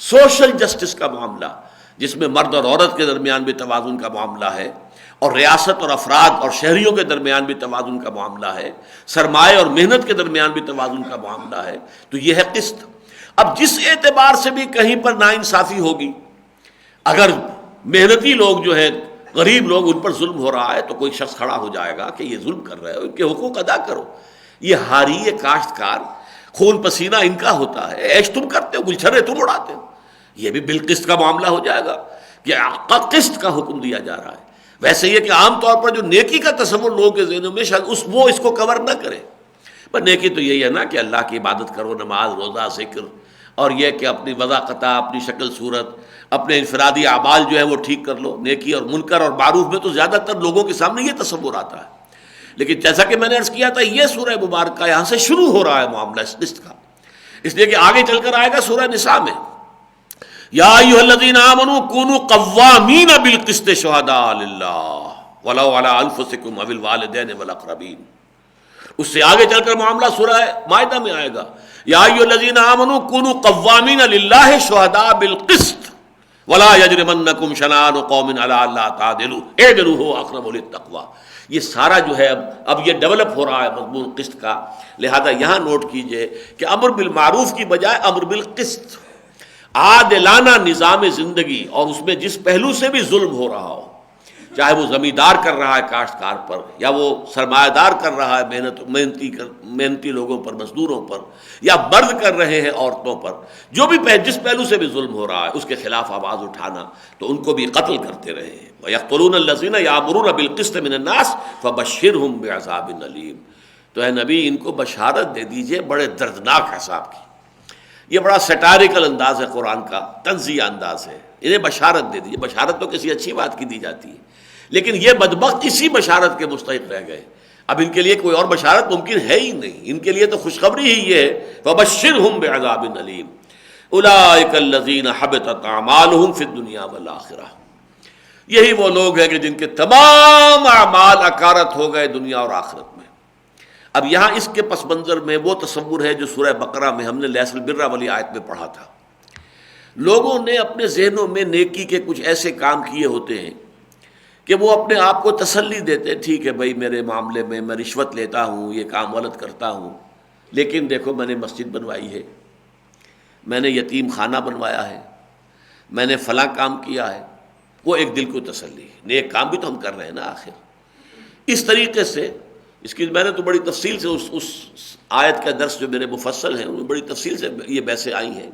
سوشل جسٹس کا معاملہ، جس میں مرد اور عورت کے درمیان بھی توازن کا معاملہ ہے، اور ریاست اور افراد اور شہریوں کے درمیان بھی توازن کا معاملہ ہے، سرمایہ اور محنت کے درمیان بھی توازن کا معاملہ ہے، تو یہ ہے قسط۔ اب جس اعتبار سے بھی کہیں پر ناانصافی ہوگی، اگر محنتی لوگ جو ہیں، غریب لوگ، ان پر ظلم ہو رہا ہے، تو کوئی شخص کھڑا ہو جائے گا کہ یہ ظلم کر رہے ہو، ان کے حقوق ادا کرو۔ یہ ہاری، یہ کاشتکار، خون پسینہ ان کا ہوتا ہے، عیش تم کرتے ہو، گلچھرے تم اڑاتے ہو، یہ بھی بالقسط کا معاملہ ہو جائے گا کہ قسط کا حکم دیا جا رہا ہے۔ ویسے یہ کہ عام طور پر جو نیکی کا تصور لوگوں کے ذہنوں میں شاید وہ اس کو کور نہ کرے، پر نیکی تو یہی ہے نا کہ اللہ کی عبادت کرو، نماز، روزہ، ذکر، اور یہ کہ اپنی وضاقتہ، اپنی شکل صورت، اپنے انفرادی اعمال جو ہے وہ ٹھیک کر لو۔ نیکی اور منکر اور معروف میں تو زیادہ تر لوگوں کے سامنے یہ تصور آتا ہے، لیکن جیسا کہ میں نے عرض کیا تھا، یہ سورہ مبارکہ یہاں سے شروع ہو رہا ہے معاملہ اس قسط کا، اس لیے کہ آگے چل کر آئے گا سورہ نساء میں، یا ایھا الذین آمنوا کونوا قوامین بالقسط شہداء للہ ولو علی انفسکم او الوالدین والاقربین۔ اس سے آگے چل کر معاملہ سورہ مائدہ میں آئے گا، یا ایھا الذین آمنوا کونوا قوامین للہ شہداء بالقسط ولا یجرمنکم شنآن قوم علی الا تعدلوا اعدلوا هو اقرب للتقوی۔ یہ سارا جو ہے اب یہ ڈیولپ ہو رہا ہے مضمون قسط کا، لہذا یہاں نوٹ کیجئے کہ امر بالمعروف کی بجائے امر بالقسط، عادلانہ نظام زندگی، اور اس میں جس پہلو سے بھی ظلم ہو رہا ہو، چاہے وہ زمیندار کر رہا ہے کاشتکار پر، یا وہ سرمایہ دار کر رہا ہے محنتی لوگوں پر، مزدوروں پر، یا مرد کر رہے ہیں عورتوں پر، جو بھی جس پہلو سے بھی ظلم ہو رہا ہے اس کے خلاف آواز اٹھانا، تو ان کو بھی قتل کرتے رہے ہیں۔ وَيَقْتُلُونَ الَّذِينَ يَأْمُرُونَ بِالْقِسْطِ مِنَ النَّاسِ فَبَشِّرْهُمْ بِعَذَابٍ أَلِيمٍ۔ تو اے نبی ان کو بشارت دے دیجئے بڑے دردناک عذاب کی۔ یہ بڑا سیٹائریکل انداز ہے قرآن کا، طنزیہ انداز ہے، انہیں بشارت دے دیجئے۔ بشارت تو کسی اچھی بات کی دی جاتی ہے، لیکن یہ بدبخت اسی بشارت کے مستحق رہ گئے، اب ان کے لیے کوئی اور بشارت ممکن ہے ہی نہیں، ان کے لیے تو خوشخبری ہی یہ ہے، فَبَشِّرْهُمْ بِعَذَابٍ أَلِيمٍ أُولَٰئِكَ الَّذِينَ حَبِطَتْ أَعْمَالُهُمْ فِي الدُّنْيَا وَالْآخِرَةِ۔ یہی وہ لوگ ہیں کہ جن کے تمام اعمال اکارت ہو گئے دنیا اور آخرت میں۔ اب یہاں اس کے پس منظر میں وہ تصور ہے جو سورہ بقرہ میں ہم نے لیس البر والی آیت میں پڑھا تھا۔ لوگوں نے اپنے ذہنوں میں نیکی کے کچھ ایسے کام کیے ہوتے ہیں کہ وہ اپنے آپ کو تسلی دیتے ہیں، ٹھیک ہے بھائی میرے معاملے میں میں رشوت لیتا ہوں، یہ کام غلط کرتا ہوں، لیکن دیکھو میں نے مسجد بنوائی ہے، میں نے یتیم خانہ بنوایا ہے، میں نے فلاں کام کیا ہے، وہ ایک دل کو تسلی ہے، نیک کام بھی تو ہم کر رہے ہیں نا آخر۔ اس طریقے سے اس کی میں نے تو بڑی تفصیل سے اس آیت کا درس جو میرے مفصل ہیں ان میں بڑی تفصیل سے یہ بحثیں آئی ہیں۔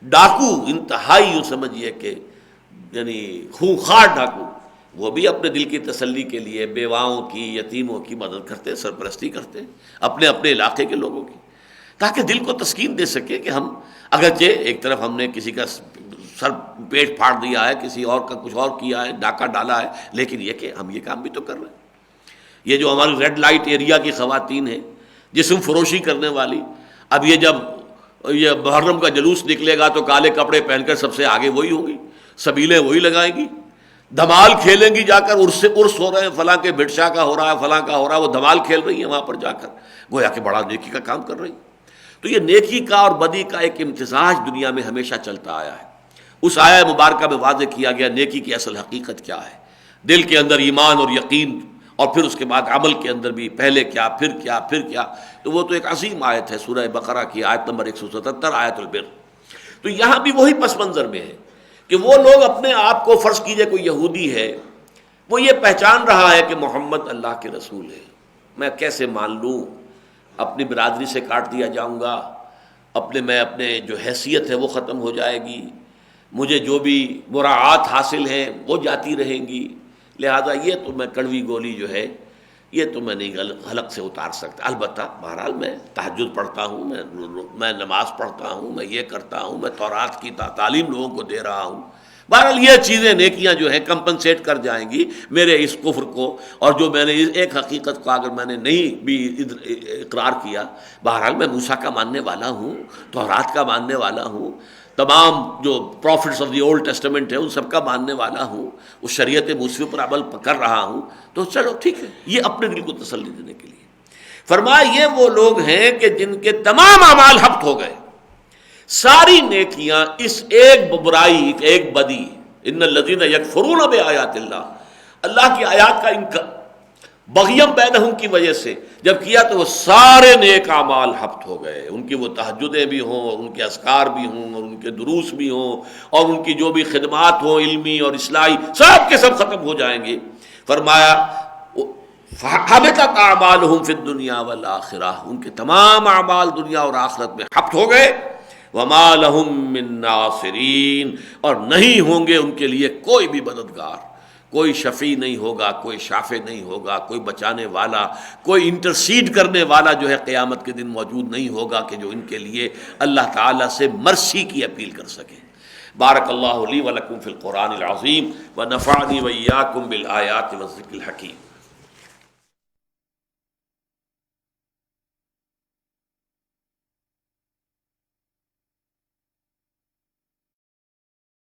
ڈاکو انتہائی یوں سمجھیے کہ یعنی خونخوار ڈاکو، وہ بھی اپنے دل کی تسلی کے لیے بیواؤں کی، یتیموں کی مدد کرتے، سرپرستی کرتے اپنے اپنے علاقے کے لوگوں کی، تاکہ دل کو تسکین دے سکے کہ ہم اگرچہ ایک طرف ہم نے کسی کا سر پیٹ پھاڑ دیا ہے، کسی اور کا کچھ اور کیا ہے، ڈاکہ ڈالا ہے، لیکن یہ کہ ہم یہ کام بھی تو کر رہے ہیں۔ یہ جو ہماری ریڈ لائٹ ایریا کی خواتین ہیں جسم فروشی کرنے والی، اب یہ جب یہ محرم کا جلوس نکلے گا تو کالے کپڑے پہن کر سب سے آگے وہی ہوں گی، سبیلیں وہی لگائیں گی، دھمال کھیلیں گی جا کر، عرس ہو رہے ہیں، فلاں کے بھٹشا کا ہو رہا ہے، فلاں کا ہو رہا ہے، وہ دھمال کھیل رہی ہیں وہاں پر جا کر، گویا کہ بڑا نیکی کا کام کر رہی ہیں۔ تو یہ نیکی کا اور بدی کا ایک امتزاج دنیا میں ہمیشہ چلتا آیا ہے۔ اس آیہ مبارکہ میں واضح کیا گیا نیکی کی اصل حقیقت کیا ہے، دل کے اندر ایمان اور یقین، اور پھر اس کے بعد عمل کے اندر بھی پہلے کیا پھر کیا پھر کیا، تو وہ تو ایک عظیم آیت ہے سورہ بقرہ کی آیت نمبر 177 آیت البر۔ تو یہاں بھی وہی پس منظر میں ہے کہ وہ لوگ اپنے آپ کو، فرض کیجئے کوئی یہودی ہے، وہ یہ پہچان رہا ہے کہ محمد اللہ کے رسول ہے، میں کیسے مان لوں، اپنی برادری سے کاٹ دیا جاؤں گا، اپنے جو حیثیت ہے وہ ختم ہو جائے گی، مجھے جو بھی مراعات حاصل ہیں وہ جاتی رہیں گی، لہذا یہ تو میں کڑوی گولی جو ہے یہ تو میں نہیں حلق سے اتار سکتا۔ البتہ بہرحال میں تہجد پڑھتا ہوں، میں نماز پڑھتا ہوں، میں یہ کرتا ہوں، میں تورات کی تعلیم لوگوں کو دے رہا ہوں، بہرحال یہ چیزیں نیکیاں جو ہیں کمپنسیٹ کر جائیں گی میرے اس کفر کو، اور جو میں نے ایک حقیقت کو اگر میں نے نہیں بھی اقرار کیا، بہرحال میں موسیٰ کا ماننے والا ہوں، تورات کا ماننے والا ہوں، تمام جو prophets of the old testament ہے ان سب کا ماننے والا ہوں، اس شریعت موسوی پر عمل کر رہا ہوں، تو چلو ٹھیک ہے، یہ اپنے دل کو تسلی دینے کے لیے فرمایا یہ وہ لوگ ہیں کہ جن کے تمام اعمال ہبط ہو گئے، ساری نیکیاں اس ایک برائی، ایک بدی، ان الذین یکفرون بآیات اللہ کی آیات کا انکار بغیم بینہم کی وجہ سے جب کیا تو وہ سارے نیک اعمال ہبط ہو گئے، ان کی وہ تہجدیں بھی ہوں اور ان کے اذکار بھی ہوں اور ان کے دروس بھی ہوں اور ان کی جو بھی خدمات ہوں علمی اور اصلاحی، سب کے سب ختم ہو جائیں گے۔ فرمایا حبطت اعمالہم فی الدنیا والآخرہ، ان کے تمام اعمال دنیا اور آخرت میں ہبط ہو گئے۔ وما لہم من ناصرین، اور نہیں ہوں گے ان کے لیے کوئی بھی مددگار، کوئی شفیع نہیں ہوگا، کوئی شافع نہیں ہوگا، کوئی بچانے والا، کوئی انٹرسیڈ کرنے والا جو ہے قیامت کے دن موجود نہیں ہوگا کہ جو ان کے لیے اللہ تعالیٰ سے مرسی کی اپیل کر سکے۔ بارک اللہ لی ولکم فی القرآن العظیم ونفعنی وإیاکم بالآیات والذکر الحکیم۔